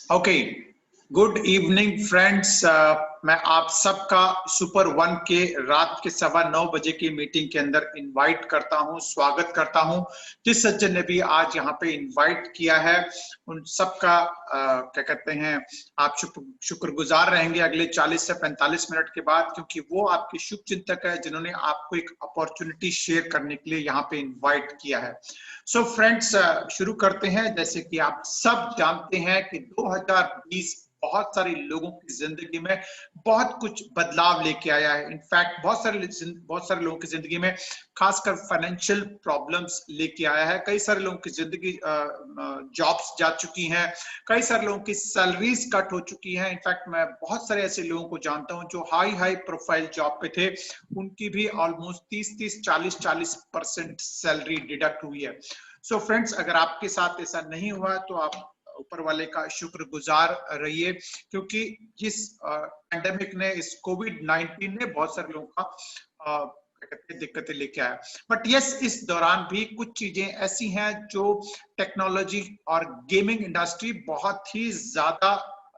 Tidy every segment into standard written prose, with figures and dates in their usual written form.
Okay, good evening friends. मैं आप सबका सुपर वन के रात के 9:15 की मीटिंग के अंदर इनवाइट करता हूं, स्वागत करता हूं। जिस सज्जन ने भी आज यहाँ पे इनवाइट किया है उन सबका क्या कहते हैं, आप शुक्रगुजार रहेंगे अगले 40 से 45 मिनट के बाद, क्योंकि वो आपके शुभ चिंतक है जिन्होंने आपको एक अपॉर्चुनिटी शेयर करने के लिए यहाँ पे इन्वाइट किया है। सो फ्रेंड्स, शुरू करते हैं। जैसे कि आप सब जानते हैं कि 2020 बहुत सारे लोगों की जिंदगी में बहुत कुछ बदलाव लेके आया है। इनफैक्ट बहुत सारे लोगों की जिंदगी में खासकर फाइनेंशियल प्रॉब्लम्स लेके आया है। कई सारे लोगों की जिंदगी जॉब्स जा चुकी हैं, कई सारे लोगों की सैलरीज कट हो चुकी हैं। इनफैक्ट मैं बहुत सारे ऐसे लोगों को जानता हूं जो हाई प्रोफाइल जॉब पे थे, उनकी भी ऑलमोस्ट 30-30, 40-40% सैलरी डिडक्ट हुई है। सो फ्रेंड्स, अगर आपके साथ ऐसा नहीं हुआ तो आप ऊपर वाले का शुक्रगुजार रहिए, क्योंकि जिस पैंडेमिक ने, इस कोविड-19 ने बहुत सारे लोगों का दिक्कतें लेके आया। बट यस, इस दौरान भी कुछ चीजें ऐसी हैं जो टेक्नोलॉजी और गेमिंग इंडस्ट्री बहुत ही ज्यादा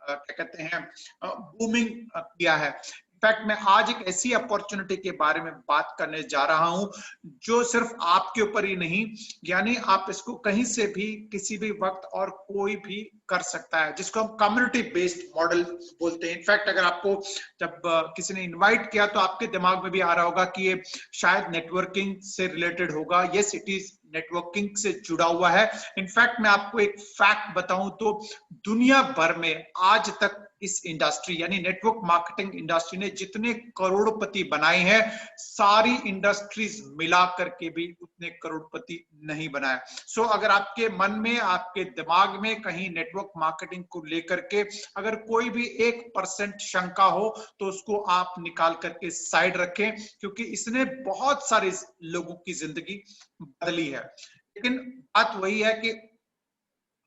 क्या कहते हैं, बूमिंग किया है। इनफैक्ट मैं आज एक ऐसी अपॉर्चुनिटी के बारे में बात करने जा रहा हूं जो सिर्फ आपके ऊपर ही नहीं, यानी आप इसको कहीं से भी किसी भी वक्त और कोई भी कर सकता है, जिसको हम कम्युनिटी बेस्ड मॉडल बोलते हैं। इनफैक्ट अगर आपको जब किसी ने इनवाइट किया तो आपके दिमाग में भी आ रहा होगा कि ये शायद नेटवर्किंग से रिलेटेड होगा। यस, इट इज नेटवर्किंग से जुड़ा हुआ है। इनफैक्ट मैं आपको एक फैक्ट बताऊं तो दुनिया भर में आज तक इस इंडस्ट्री यानी नेटवर्क मार्केटिंग इंडस्ट्री ने जितने करोड़पति बनाए हैं, सारी इंडस्ट्रीज मिला करके भी उतने करोड़पति नहीं बनाया। सो अगर आपके मन में, आपके दिमाग में कहीं नेटवर्क मार्केटिंग को लेकर के अगर कोई भी 1% शंका हो तो उसको आप निकाल करके साइड रखें, क्योंकि इसने बहुत सारे लोगों की जिंदगी बदली है। लेकिन बात वही है कि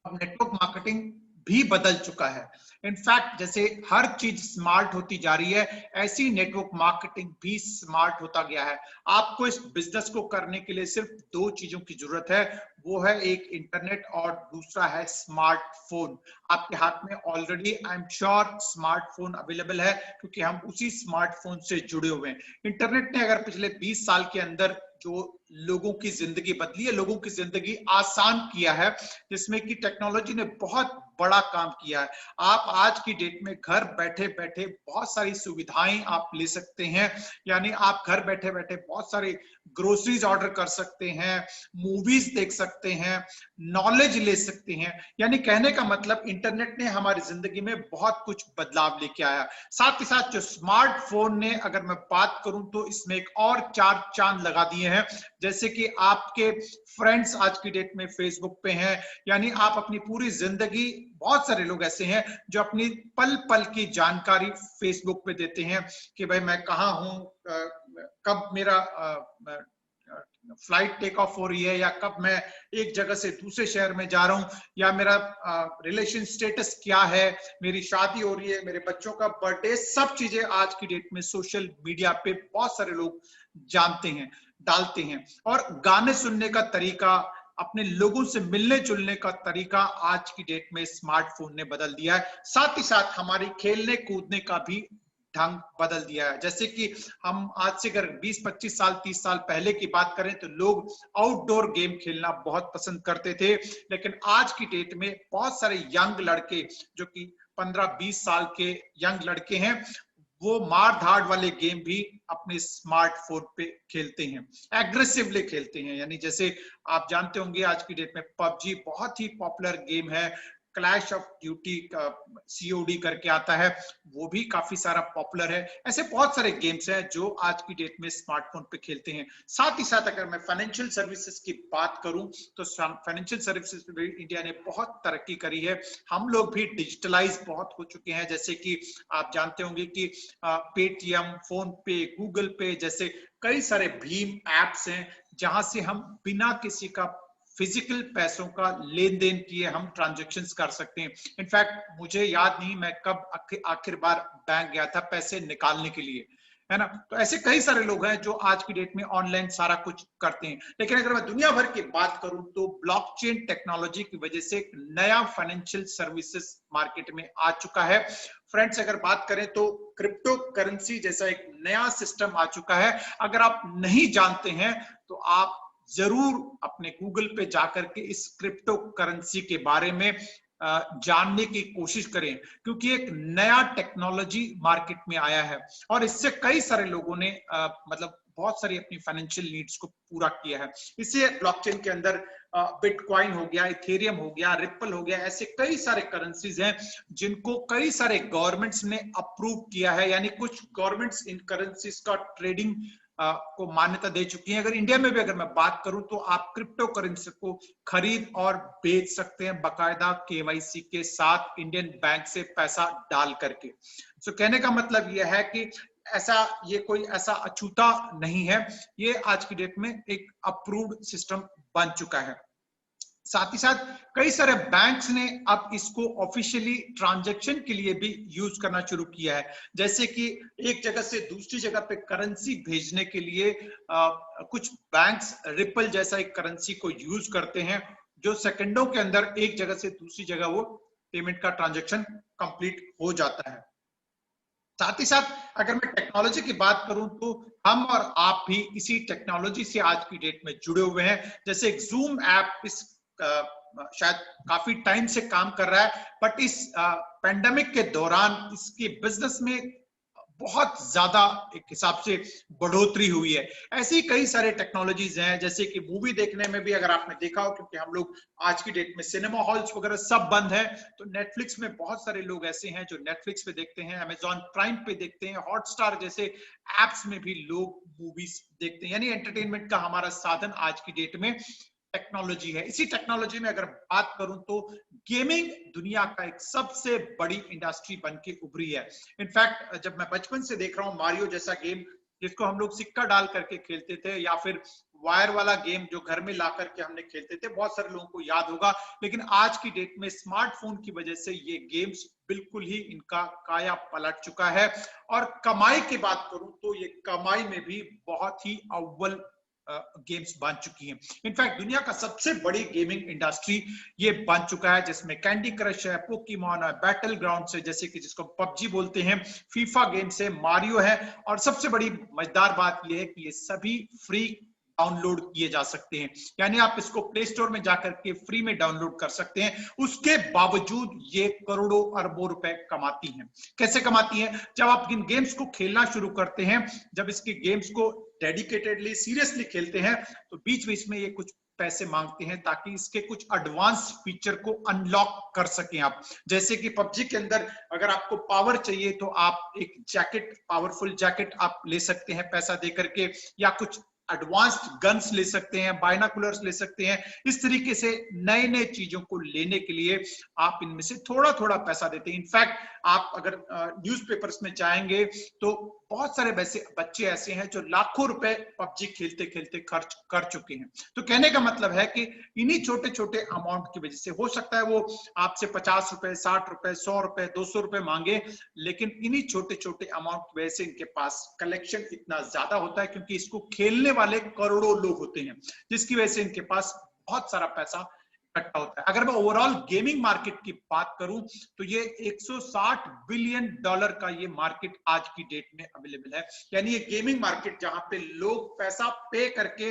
अब नेटवर्क मार्केटिंग भी बदल चुका है। इनफैक्ट जैसे हर चीज स्मार्ट होती जा रही है, ऐसी नेटवर्क मार्केटिंग भी स्मार्ट होता गया है। आपको इस बिजनेस को करने के लिए सिर्फ 2 चीजों की जरूरत है, वो है एक इंटरनेट और दूसरा है स्मार्टफोन। आपके हाथ में already I am sure smartphone available है, क्योंकि हम उसी स्मार्टफोन से जुड़े हुए हैं। इंटरनेट ने अगर पिछले 20 साल के अंदर जो लोगों की जिंदगी बदली है, लोगों की जिंदगी आसान किया है, जिसमें कि टेक्नोलॉजी ने बहुत बड़ा काम किया है। आप आज की डेट में घर बैठे बैठे बहुत सारी सुविधाएं आप ले सकते हैं, यानी आप घर बैठे बैठे बहुत सारी ग्रोसरीज ऑर्डर कर सकते हैं, मूवीज देख सकते हैं, नॉलेज ले सकते हैं। यानी कहने का मतलब इंटरनेट ने हमारी जिंदगी में बहुत कुछ बदलाव लेके आया। साथ ही साथ जो स्मार्टफोन ने, अगर मैं बात करूं तो इसमें एक और 4 चांद लगा दिए हैं। जैसे कि आपके फ्रेंड्स आज की डेट में फेसबुक पे हैं, यानी आप अपनी पूरी जिंदगी, बहुत सारे लोग ऐसे हैं जो अपनी पल पल की जानकारी फेसबुक पे देते हैं कि भाई मैं कहाँ हूं, कब मेरा फ्लाइट टेक ऑफ हो रही है, या कब मैं एक जगह से दूसरे शहर में जा रहा हूं, या मेरा रिलेशन स्टेटस क्या है, मेरी शादी हो रही है, मेरे बच्चों का बर्थडे, सब चीजें आज की डेट में सोशल मीडिया पे बहुत सारे लोग जानते हैं, डालते हैं। और गाने सुनने का तरीका, अपने लोगों से मिलने जुलने का तरीका आज की डेट में स्मार्टफोन ने बदल दिया है। साथ ही साथ हमारी खेलने कूदने का भी ढंग बदल दिया है। जैसे कि हम आज से अगर 20-25 साल, 30 साल पहले की बात करें तो लोग आउटडोर गेम खेलना बहुत पसंद करते थे, लेकिन आज की डेट में बहुत सारे यंग लड़के जो कि 15-20 साल के यंग लड़के हैं, वो मार धाड़ वाले गेम भी अपने स्मार्टफोन पे खेलते हैं, एग्रेसिवली खेलते हैं। यानी जैसे आप जानते होंगे आज की डेट में पबजी बहुत ही पॉपुलर गेम है, क्लैश ऑफ ड्यूटी का COD करके आता है, वो भी काफी सारा पॉपुलर है। ऐसे बहुत सारे गेम्स हैं जो आज की डेट में स्मार्टफोन पे खेलते हैं। साथ ही साथ अगर मैं फाइनेंशियल सर्विसेज की बात करूं तो फाइनेंशियल सर्विसेज में इंडिया ने बहुत तरक्की करी है। हम लोग भी डिजिटलाइज बहुत हो चुके हैं। जैसे कि आप जानते होंगे कि पेटीएम, फोन पे, गूगल पे जैसे कई सारे भीम एप्स हैं, जहां से हम बिना किसी का फिजिकल पैसों का लेन देन किए हम ट्रांजैक्शंस कर सकते हैं। इनफैक्ट मुझे याद नहीं मैं कब आखिर बार बैंक गया था पैसे निकालने के लिए, है ना। तो ऐसे कई सारे लोग हैं जो आज की डेट में ऑनलाइन सारा कुछ करते हैं। लेकिन अगर मैं दुनिया भर की बात करूं तो ब्लॉकचेन टेक्नोलॉजी की वजह से एक नया फाइनेंशियल सर्विसेज मार्केट में आ चुका है। फ्रेंड्स, अगर बात करें तो क्रिप्टो करेंसी जैसा एक नया सिस्टम आ चुका है। अगर आप नहीं जानते हैं तो आप जरूर अपने गूगल पे जाकर के इस क्रिप्टो करेंसी के बारे में जानने की कोशिश करें, क्योंकि एक नया टेक्नोलॉजी मार्केट में आया है और इससे कई सारे लोगों ने मतलब बहुत सारी अपनी फाइनेंशियल नीड्स को पूरा किया है। इससे ब्लॉकचेन के अंदर बिटकॉइन हो गया, इथेरियम हो गया, रिपल हो गया, ऐसे कई सारे करेंसीज हैं जिनको कई सारे गवर्नमेंट्स ने अप्रूव किया है। यानी कुछ गवर्नमेंट्स इन करेंसीज का ट्रेडिंग को मान्यता दे चुकी है। अगर इंडिया में भी अगर मैं बात करूं तो आप क्रिप्टो करेंसी को खरीद और बेच सकते हैं बकायदा केवाईसी के साथ, इंडियन बैंक से पैसा डाल करके। तो कहने का मतलब यह है कि ये कोई ऐसा अछूता नहीं है, ये आज की डेट में एक अप्रूव्ड सिस्टम बन चुका है। साथ ही साथ कई सारे बैंक्स ने अब इसको ऑफिशियली ट्रांजैक्शन के लिए भी यूज करना शुरू किया है। जैसे कि एक जगह से दूसरी जगह पे करेंसी भेजने के लिए कुछ बैंक्स रिपल जैसा एक करेंसी को यूज करते हैं, जो सेकंडों के अंदर एक जगह से दूसरी जगह वो पेमेंट का ट्रांजैक्शन कंप्लीट हो जाता है। साथ ही साथ अगर मैं टेक्नोलॉजी की बात करूं तो हम और आप भी इसी टेक्नोलॉजी से आज की डेट में जुड़े हुए हैं। जैसे एक जूम ऐप इस शायद काफी टाइम से काम कर रहा है, बट इस पेंडेमिक के दौरान इसके बिजनेस में बहुत ज्यादा एक हिसाब से बढ़ोतरी हुई है। ऐसी कई सारे टेक्नोलॉजीज हैं, जैसे कि मूवी देखने में भी अगर आपने देखा हो, क्योंकि हम लोग आज की डेट में सिनेमा हॉल्स वगैरह सब बंद है, तो नेटफ्लिक्स में बहुत सारे लोग ऐसे हैं जो नेटफ्लिक्स पे देखते हैं, अमेजॉन प्राइम पे देखते हैं, हॉटस्टार जैसे एप्स में भी लोग मूवीज देखते हैं। यानी एंटरटेनमेंट का हमारा साधन आज की डेट में टेक्नोलॉजी है। इसी टेक्नोलॉजी में अगर बात करूं तो गेमिंग दुनिया का एक सबसे बड़ी इंडस्ट्री बन के उभरी है। इनफैक्ट जब मैं बचपन से देख रहा हूं मारियो जैसा गेम, जिसको हम लोग सिक्का डाल करके खेलते थे, या फिर वायर वाला गेम जो घर में ला करके हमने खेलते थे, बहुत सारे लोगों को याद होगा। लेकिन आज की डेट में स्मार्टफोन की वजह से ये गेम्स बिल्कुल ही इनका काया पलट चुका है। और कमाई की बात करूं तो ये कमाई में भी बहुत ही अव्वल गेम्स बन चुकी हैं। इनफैक्ट दुनिया का सबसे बड़ी गेमिंग इंडस्ट्री ये बन चुका है, जिसमें कैंडी क्रश है, पोकेमॉन है, बैटल ग्राउंड है जैसे कि जिसको पबजी बोलते हैं, फीफा गेम्स है, मारियो है, और सबसे बड़ी मजेदार बात यह है कि ये सभी फ्री डाउनलोड किए जा सकते हैं। यानी आप इसको प्ले स्टोर में जाकर के फ्री में डाउनलोड कर सकते हैं। उसके बावजूद ये करोड़ों अरबों रुपए कमाती हैं। कैसे कमाती हैं? जब आप इन गेम्स को खेलना शुरू करते हैं, जब इसके गेम्स को डेडिकेटेडली सीरियसली खेलते हैं, तो बीच बीच में ये कुछ पैसे मांगते हैं ताकि इसके कुछ एडवांस फीचर को अनलॉक कर सकें आप। जैसे कि पबजी के अंदर अगर आपको पावर चाहिए तो आप एक जैकेट, पावरफुल जैकेट आप ले सकते हैं पैसा दे करके, या कुछ एडवांस्ड गन्स ले सकते हैं, बाइनाकुलर्स ले सकते हैं। इस तरीके से नए नए चीजों को लेने के लिए आप इनमें से थोड़ा थोड़ा पैसा देते हैं। इनफैक्ट आप अगर न्यूज़पेपर्स में जाएंगे तो बहुत सारे बच्चे ऐसे हैं जो लाखों रुपए पबजी खेलते खेलते खर्च कर चुके हैं। तो कहने का मतलब है कि इन्हीं छोटे छोटे अमाउंट की वजह से, हो सकता है वो आपसे 50 रुपए, 60 रुपए, 100 रुपए, 200 रुपए मांगे, लेकिन इन्हीं छोटे छोटे अमाउंट की वजह से इनके पास कलेक्शन इतना ज्यादा होता है, क्योंकि इसको खेलने वाले करोड़ों लोग होते हैं, जिसकी वजह से इनके पास बहुत सारा पैसा इकट्ठा होता है। अगर मैं ओवरऑल गेमिंग मार्केट की बात करूं तो ये 160 बिलियन डॉलर का ये मार्केट आज की डेट में अवेलेबल है। यानी ये गेमिंग मार्केट जहां पे लोग पैसा पे करके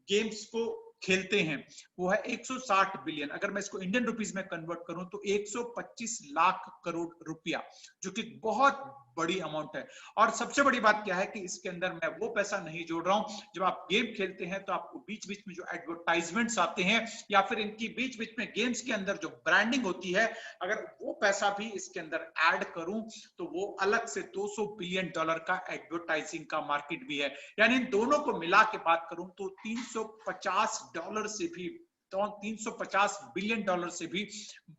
गेम्स को खेलते हैं, वो है 160 बिलियन। अगर मैं इसको इंडियन रुपीस में कन्वर्ट करूं तो 125 लाख करोड़ रुपया, जो कि बहुत बड़ी अमाउंट है। और सबसे बड़ी बात क्या है कि इसके अंदर मैं वो पैसा नहीं जोड़ रहा हूं, जब आप गेम खेलते हैं तो आपको बीच बीच में जो एडवर्टाइजमेंट्स आते हैं, या फिर इनकी बीच बीच में गेम्स के अंदर जो ब्रांडिंग होती है, अगर वो पैसा भी इसके अंदर ऐड करूं तो वो अलग से 200 बिलियन डॉलर का एडवर्टाइजिंग का मार्केट भी है। यानी इन दोनों को मिला के बात करूं तो 350 डॉलर से भी, तो 350 बिलियन डॉलर से भी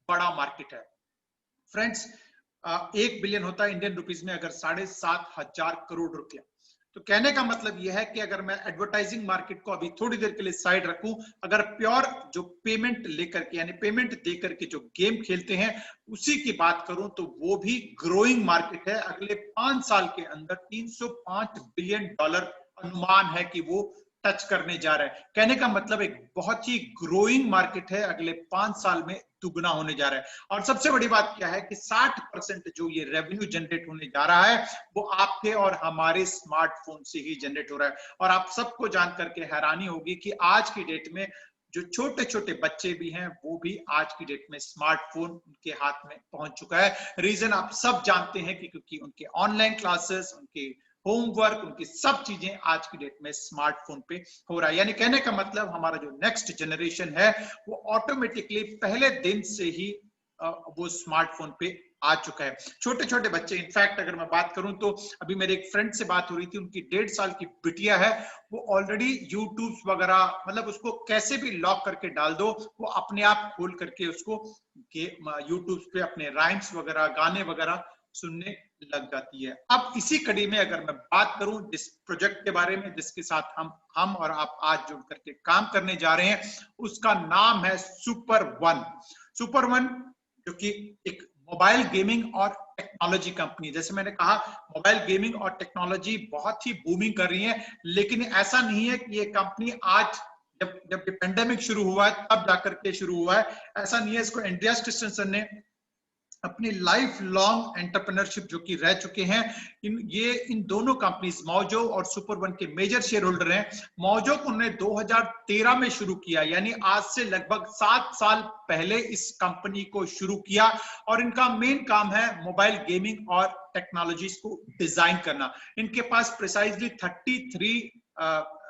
बड़ा मार्केट है। फ्रेंड्स, 1 बिलियन होता है इंडियन रुपीस में अगर 7,500 करोड़ रुपया। तो कहने का मतलब यह है कि अगर मैं एडवर्टाइजिंग मार्केट को अभी थोड़ी देर के लिए साइड रखूं, अगर प्योर जो पेमेंट लेकर के यानी पेमेंट देकर के जो गेम खेलते हैं उसी की बात करूं तो वो भी ग्रोइंग मार्केट है। अगले 5 साल के अंदर $305 बिलियन अनुमान है कि वो टच करने जा रहा है। कहने का मतलब एक बहुत ही ग्रोइंग मार्केट है, अगले 5 साल में दुगना होने जा रहा है। और सबसे बड़ी बात क्या है कि 60% जो ये रेवेन्यू जनरेट होने जा रहा है वो आपके और हमारे स्मार्टफोन से ही जनरेट हो रहा है। और आप सबको जान करके हैरानी होगी कि आज की डेट में जो छोटे छोटे बच्चे भी हैं वो भी आज की डेट में स्मार्टफोन उनके हाथ में पहुंच चुका है। रीजन आप सब जानते हैं कि क्योंकि उनके ऑनलाइन क्लासेस, उनके होमवर्क, उनकी सब चीजें आज की डेट में स्मार्टफोन पे हो रहा है। यानी कहने का मतलब हमारा जो नेक्स्ट जनरेशन है वो ऑटोमेटिकली पहले दिन से ही वो स्मार्टफोन पे आ चुका है। छोटे छोटे बच्चे, इनफैक्ट अगर मैं बात करूं तो अभी मेरे एक फ्रेंड से बात हो रही थी, उनकी 1.5 साल की बिटिया है, वो ऑलरेडी यूट्यूब वगैरह मतलब उसको कैसे भी लॉक करके डाल दो वो अपने आप खोल करके उसको यूट्यूब पे अपने राइम्स वगैरह, गाने वगैरह सुनने लग जाती है। अब इसी कड़ी में अगर मैं बात करूं जिस प्रोजेक्ट के बारे में जिसके साथ हम और आप आज जुड़ करके काम करने जा रहे हैं, उसका नाम है सुपर वन। सुपर वन जो कि एक मोबाइल गेमिंग और टेक्नोलॉजी कंपनी, जैसे मैंने कहा मोबाइल गेमिंग और टेक्नोलॉजी बहुत ही बूमिंग कर रही है, लेकिन ऐसा नहीं है कि ये कंपनी आज जब पेंडेमिक शुरू हुआ है तब जाकर के शुरू हुआ है, ऐसा नहीं है। इसको एंड्रियास क्रिस्टेंसन ने अपनी लाइफ लॉन्ग एंटरप्रेन्योरशिप जो कि रह चुके हैं, इन दोनों कंपनीज मौजो और सुपर वन के मेजर शेयर होल्डर हैं। मौजो को उन्होंने 2013 में शुरू किया, यानी आज से लगभग 7 साल पहले इस कंपनी को शुरू किया, और इनका मेन काम है मोबाइल गेमिंग और टेक्नोलॉजीज को डिजाइन करना। इनके पास प्रिसाइजली 33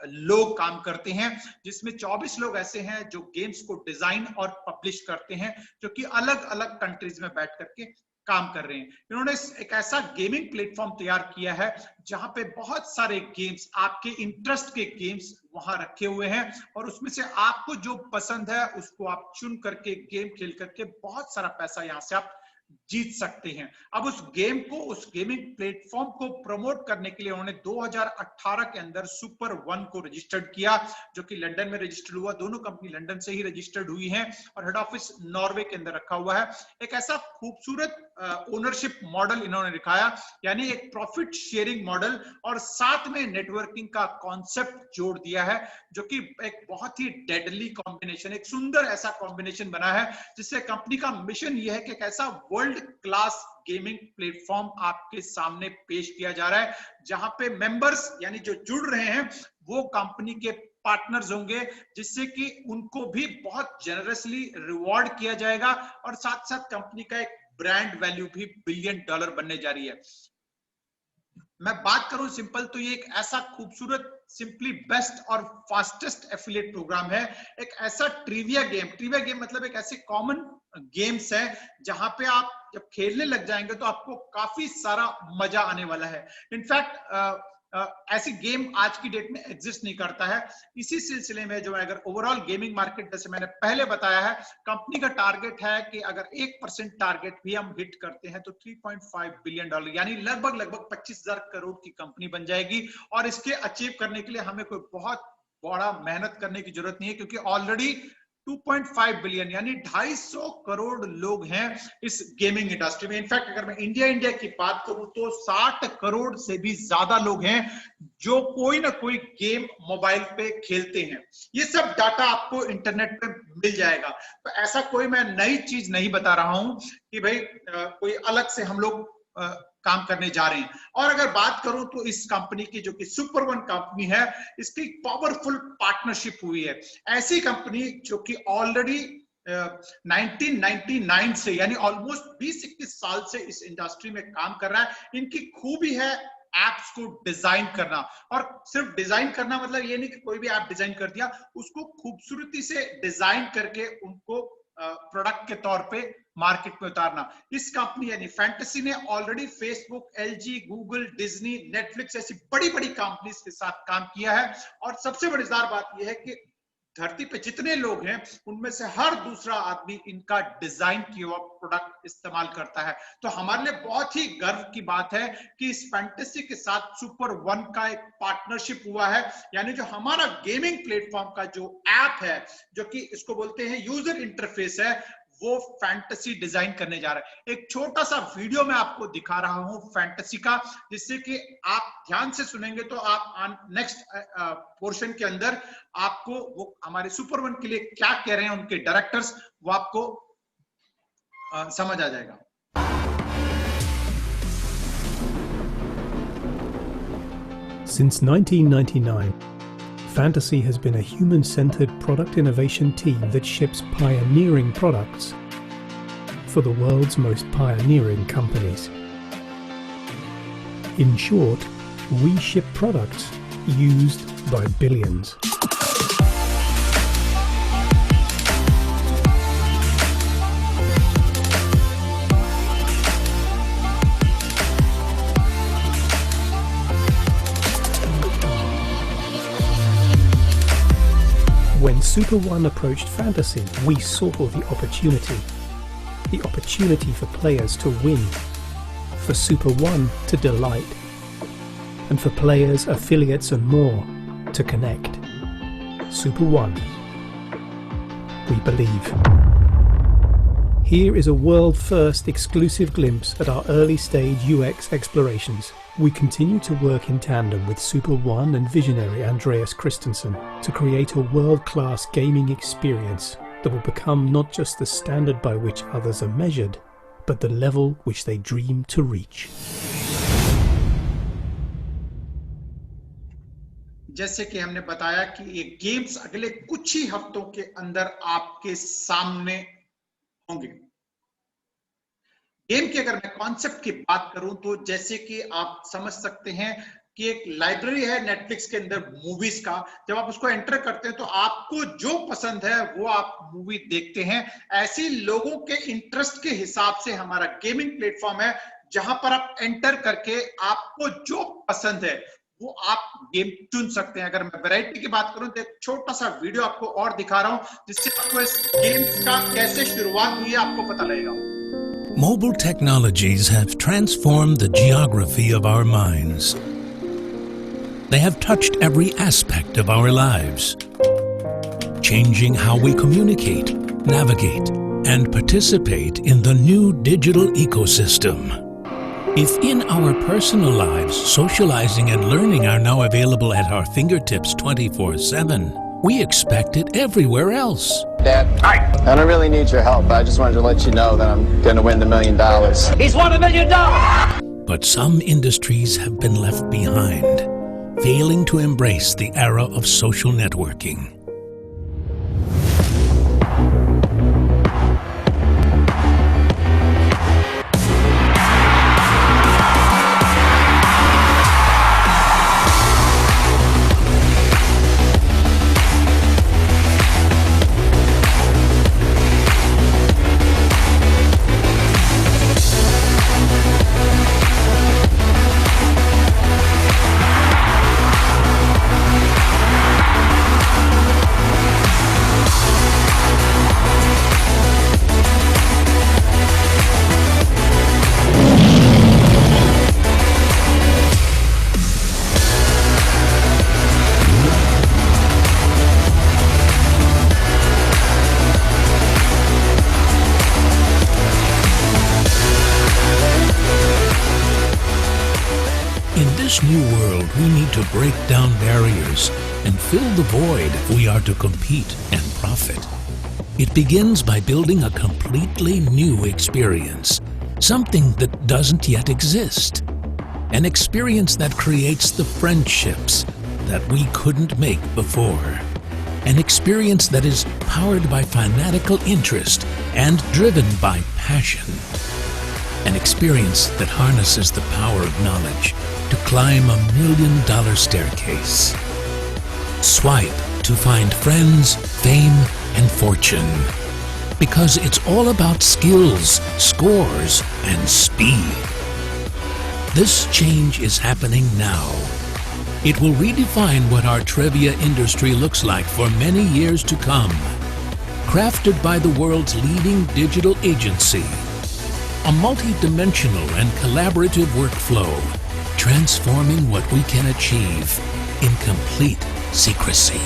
लोग काम करते हैं, जिसमें 24 लोग ऐसे हैं जो गेम्स को डिजाइन और पब्लिश करते हैं, जो कि अलग अलग कंट्रीज में बैठ करके काम कर रहे हैं। इन्होंने एक ऐसा गेमिंग प्लेटफॉर्म तैयार किया है जहां पे बहुत सारे गेम्स, आपके इंटरेस्ट के गेम्स वहां रखे हुए हैं, और उसमें से आपको जो पसंद है उसको आप चुन करके गेम खेल करके बहुत सारा पैसा यहां से आप जीत सकते हैं। अब उस गेम को, उस गेमिंग प्लेटफॉर्म को प्रमोट करने के लिए उन्होंने 2018 के अंदर सुपर वन को रजिस्टर्ड किया, जो कि लंदन में रजिस्टर्ड हुआ। दोनों कंपनी लंदन से ही रजिस्टर्ड हुई हैं और हेड ऑफिस नॉर्वे के अंदर रखा हुआ है। एक ऐसा खूबसूरत ओनरशिप मॉडल इन्होंने दिखाया, यानी एक प्रॉफिट शेयरिंग मॉडल, और साथ में नेटवर्किंग का कॉन्सेप्ट जोड़ दिया है, जो कि एक बहुत ही डेडली कॉम्बिनेशन, एक सुंदर ऐसा कॉम्बिनेशन बना है, जिससे कंपनी का मिशन यह है कि एक ऐसा वर्ल्ड क्लास गेमिंग प्लेटफॉर्म आपके सामने पेश किया जा रहा है, जहां पे मेंबर्स यानी जो जुड़ रहे हैं वो कंपनी के पार्टनर्स होंगे, जिससे कि उनको भी बहुत जेनरसली रिवॉर्ड किया जाएगा, और साथ साथ कंपनी का एक ब्रांड वैल्यू भी $1 बिलियन बनने जा रही है। मैं बात करूं सिंपल तो ये एक ऐसा खूबसूरत, सिंपली बेस्ट और फास्टेस्ट एफिलिएट प्रोग्राम है। एक ऐसा ट्रिविया गेम मतलब एक ऐसे कॉमन गेम्स है जहां पे आप जब खेलने लग जाएंगे तो आपको काफी सारा मजा आने वाला है। इनफैक्ट ऐसी गेम आज की डेट में एग्जिस्ट नहीं करता है। इसी सिलसिले में जो है, अगर ओवरऑल गेमिंग मार्केट, जैसे मैंने पहले बताया है, कंपनी का टारगेट है कि अगर 1% टारगेट भी हम हिट करते हैं तो $3.5 बिलियन, यानी लगभग 25,000 करोड़ की कंपनी बन जाएगी। और इसके अचीव करने के लिए हमें कोई बहुत बड़ा मेहनत करने की जरूरत नहीं है, क्योंकि ऑलरेडी 2.5 बिलियन यानी 250 करोड़ लोग हैं इस गेमिंग इंडस्ट्री में। इनफैक्ट अगर मैं इंडिया की बात करूं तो 60 करोड़ से भी ज्यादा लोग हैं जो कोई ना कोई गेम मोबाइल पे खेलते हैं। ये सब डाटा आपको इंटरनेट पे मिल जाएगा, तो ऐसा कोई मैं नई चीज नहीं बता रहा हूं कि भाई कोई अलग से हम लोग काम करने जा रहे हैं। और अगर बात करूं तो इस कंपनी की, जो कि सुपर वन कंपनी है, इसकी पावरफुल पार्टनरशिप हुई है। ऐसी कंपनी जो कि ऑलरेडी 1999 से यानी ऑलमोस्ट 20-21 साल से इस इंडस्ट्री में काम कर रहा है। इनकी खूबी है एप्स को डिजाइन करना, और सिर्फ डिजाइन करना मतलब ये नहीं कि कोई भी ऐप डिजाइन कर दिया, उसको खूबसूरती से डिजाइन करके उनको प्रोडक्ट के तौर पे मार्केट में उतारना। इस कंपनी यानी फैंटेसी ने already Facebook, LG, Google, Disney, Netflix ऐसी बड़ी बड़ी कंपनीज के साथ काम किया है। और सबसे मजेदार बात यह है कि धरती पे जितने लोग हैं उनमें से हर दूसरा आदमी इनका डिजाइन किया हुआ प्रोडक्ट इस्तेमाल करता है। तो हमारे लिए बहुत ही गर्व की बात है कि इस फैंटेसी के साथ सुपर वन का एक पार्टनरशिप हुआ है। यानी जो हमारा गेमिंग प्लेटफॉर्म का जो ऐप है, जो कि इसको बोलते हैं यूजर इंटरफेस है, वो फैंटेसी डिजाइन करने जा रहा है। एक छोटा सा वीडियो मैं आपको दिखा रहा हूं फैंटेसी का, जिससे कि आप ध्यान से सुनेंगे तो आप नेक्स्ट पोर्शन के अंदर आपको वो हमारे सुपर वन के लिए क्या कह रहे हैं उनके डायरेक्टर्स, वो आपको समझ आ जाएगा। Since 1999, Fantasy has been a human-centered product innovation team that ships pioneering products for the world's most pioneering companies. In short, we ship products used by billions. When Super One approached Fantasy, we saw the opportunity for players to win, for Super One to delight, and for players, affiliates and more to connect. Super One, we believe. Here is a world-first exclusive glimpse at our early-stage UX explorations. We continue to work in tandem with Super One and visionary Andreas Christensen to create a world-class gaming experience that will become not just the standard by which others are measured, but the level which they dream to reach. जैसे कि हमने बताया कि ये games अगले कुछ ही हफ्तों के अंदर आपके सामने होंगे। गेम की अगर मैं कॉन्सेप्ट की बात करूं तो जैसे कि आप समझ सकते हैं कि एक लाइब्रेरी है नेटफ्लिक्स के अंदर मूवीज का। जब आप उसको एंटर करते हैं तो आपको जो पसंद है वो आप मूवी देखते हैं। ऐसे लोगों के इंटरेस्ट के हिसाब से हमारा गेमिंग प्लेटफॉर्म है, जहां पर आप एंटर करके आपको जो पसंद है वो आप गेम चुन सकते हैं। अगर मैं वैरायटी की बात करूं तो एक छोटा सा वीडियो आपको और दिखा रहा हूं, जिससे आपको इस गेम का कैसे शुरुआत हुई है आपको पता लगेगा। Mobile technologies have transformed the geography of our minds. They have touched every aspect of our lives, changing how we communicate, navigate, and participate in the new digital ecosystem. If in our personal lives, socializing and learning are now available at our fingertips 24/7, we expect it everywhere else. Dad, hi. I don't really need your help. I just wanted to let you know that I'm going to win the $1 million. He's won $1 million! But some industries have been left behind, failing to embrace the era of social networking. In this new world, we need to break down barriers and fill the void if we are to compete and profit. It begins by building a completely new experience, something that doesn't yet exist. An experience that creates the friendships that we couldn't make before. An experience that is powered by fanatical interest and driven by passion. An experience that harnesses the power of knowledge to climb $1 million staircase. Swipe to find friends, fame, and fortune. Because it's all about skills, scores, and speed. This change is happening now. It will redefine what our trivia industry looks like for many years to come. Crafted by the world's leading digital agency, a multi-dimensional and collaborative workflow, transforming what we can achieve in complete secrecy.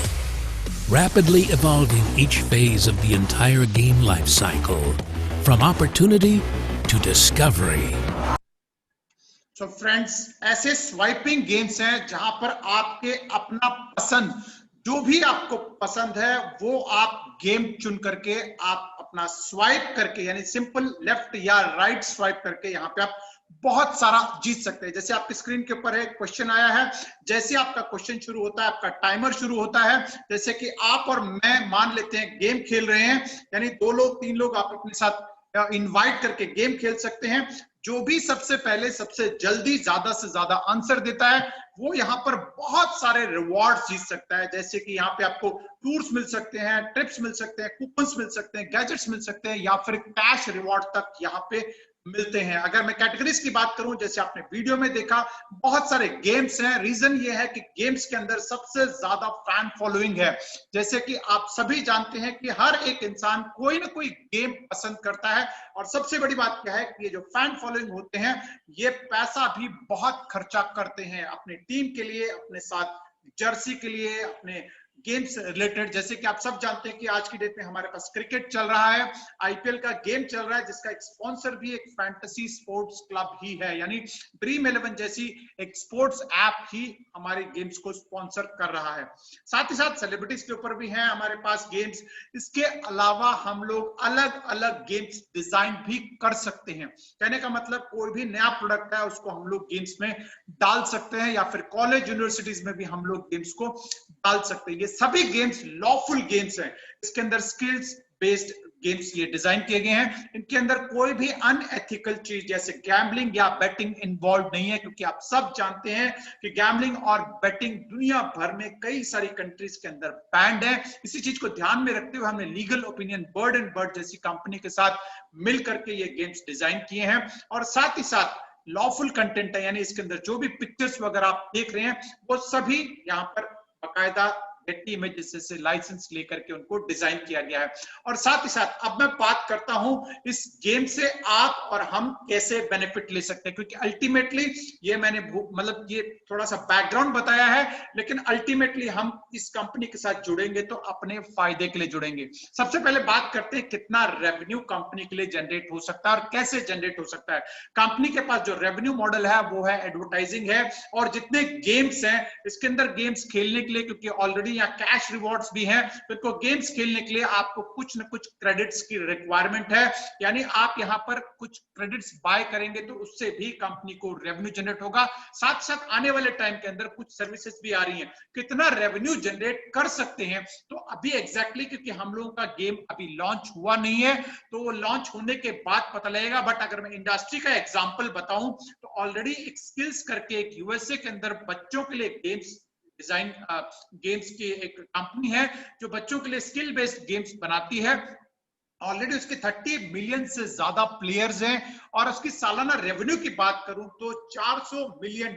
Rapidly evolving each phase of the entire game life cycle, from opportunity to discovery. So friends, ऐसे swiping games हैं जहां पर आपके अपना पसंद, जो भी आपको पसंद है वो आप गेम चुन करके आप अपना स्वाइप करके, यानी सिंपल लेफ्ट या राइट स्वाइप करके यहाँ पे आप बहुत सारा जीत सकते हैं। जैसे आपकी स्क्रीन के ऊपर है क्वेश्चन आया है, जैसे आपका क्वेश्चन शुरू होता है आपका टाइमर शुरू होता है। जैसे कि आप और मैं मान लेते हैं गेम खेल रहे हैं, यानी 2 लोग 3 लोग आप अपने साथ इनवाइट करके गेम खेल सकते हैं। जो भी सबसे पहले सबसे जल्दी ज्यादा से ज्यादा आंसर देता है वो यहाँ पर बहुत सारे रिवॉर्ड्स जीत सकता है। जैसे कि यहाँ पे आपको टूर्स मिल सकते हैं, ट्रिप्स मिल सकते हैं, कूपन्स मिल सकते हैं, गैजेट्स मिल सकते हैं, या फिर कैश रिवॉर्ड तक यहाँ पे मिलते हैं। अगर मैं कैटेगरीज की बात करूं, जैसे आपने वीडियो में देखा बहुत सारे गेम्स हैं। रीजन ये है कि गेम्स के अंदर सबसे ज्यादा फैन फॉलोइंग है। जैसे कि आप सभी जानते हैं कि हर एक इंसान कोई ना कोई गेम पसंद करता है, और सबसे बड़ी बात क्या है कि ये जो फैन फॉलोइंग होते हैं ये पैसा भी बहुत खर्चा करते हैं अपनी टीम के लिए, अपने साथ जर्सी के लिए, अपने गेम्स रिलेटेड। जैसे कि आप सब जानते हैं कि आज की डेट में हमारे पास क्रिकेट चल रहा है, आईपीएल का गेम चल रहा है, जिसका एक स्पॉन्सर भी एक फैंटेसी स्पोर्ट्स क्लब ही है, यानी ड्रीम 11 जैसी एक स्पोर्ट्स ऐप ही हमारे गेम्स को स्पॉन्सर कर रहा है। साथ ही साथ सेलिब्रिटीज के ऊपर भी हैं हमारे पास गेम्स। इसके अलावा हम लोग अलग अलग गेम्स डिजाइन भी कर सकते हैं। कहने का मतलब कोई भी नया प्रोडक्ट है उसको हम लोग गेम्स में डाल सकते हैं, या फिर कॉलेज यूनिवर्सिटीज में भी हम लोग गेम्स को डाल सकते हैं। ये सभी गेम्स लॉफुल गेम्स हैं। इसके अंदर स्किल्स बेस्ड गेम्स ये डिजाइन किए गए हैं। इनके अंदर कोई भी अनएथिकल चीज जैसे गैम्बलिंग या बेटिंग इन्वॉल्व नहीं है, क्योंकि आप सब जानते हैं कि गैम्बलिंग और बेटिंग दुनिया भर में कई सारी कंट्रीज के अंदर बैंड है। इसी चीज को ध्यान में रखते हुए हमने legal opinion bird and bird जैसी कंपनी के साथ मिल करके ये गेम्स डिजाइन किए हैं। और साथ ही साथ लॉफुल कंटेंट है, यानी इसके अंदर जो भी पिक्चर्स वगैरह आप देख रहे हैं वो सभी यहाँ पर बाकायदा गेटी इमेजेस से लाइसेंस लेकर के उनको डिजाइन किया गया है। और साथ ही साथ अब मैं बात करता हूं इस गेम से आप और हम कैसे बेनिफिट ले सकते हैं, क्योंकि अल्टीमेटली ये मैंने मतलब ये थोड़ा सा बैकग्राउंड बताया है, लेकिन अल्टीमेटली हम इस कंपनी के साथ जुड़ेंगे तो अपने फायदे के लिए जुड़ेंगे। सबसे पहले बात करते हैं कितना रेवेन्यू कंपनी के लिए जनरेट हो सकता है और कैसे जनरेट हो सकता है। कंपनी के पास जो रेवेन्यू मॉडल है वो है एडवर्टाइजिंग है, और जितने गेम्स हैं इसके अंदर गेम्स खेलने के लिए, क्योंकि ऑलरेडी या कैश रिवॉर्ड्स भी हैं, तो इनको गेम्स खेलने के लिए आपको कुछ न कुछ क्रेडिट्स की रिक्वायरमेंट है। यानी आप यहां पर कुछ क्रेडिट्स बाय करेंगे तो उससे भी कंपनी को रेवेन्यू जनरेट होगा। साथ साथ आने वाले टाइम के अंदर कुछ सर्विसेज भी आ रही हैं। कितना रेवेन्यू जनरेट कर सकते हैं तो अभी एग्जैक्टली क्योंकि हम लोगों का गेम अभी लॉन्च हुआ नहीं है, तो वो लॉन्च होने के बाद पता लगेगा। बट अगर मैं इंडस्ट्री का एग्जांपल बताऊं तो ऑलरेडी एक स्किल्स करके एक यूएसए के अंदर बच्चों के लिए गेम्स डिजाइन गेम्स की एक कंपनी है जो बच्चों के लिए स्किल बेस्ड गेम्स बनाती है। ऑलरेडी उसके 30 मिलियन से ज्यादा प्लेयर्स हैं, और उसकी सालाना रेवेन्यू की बात करूं तो $400 मिलियन,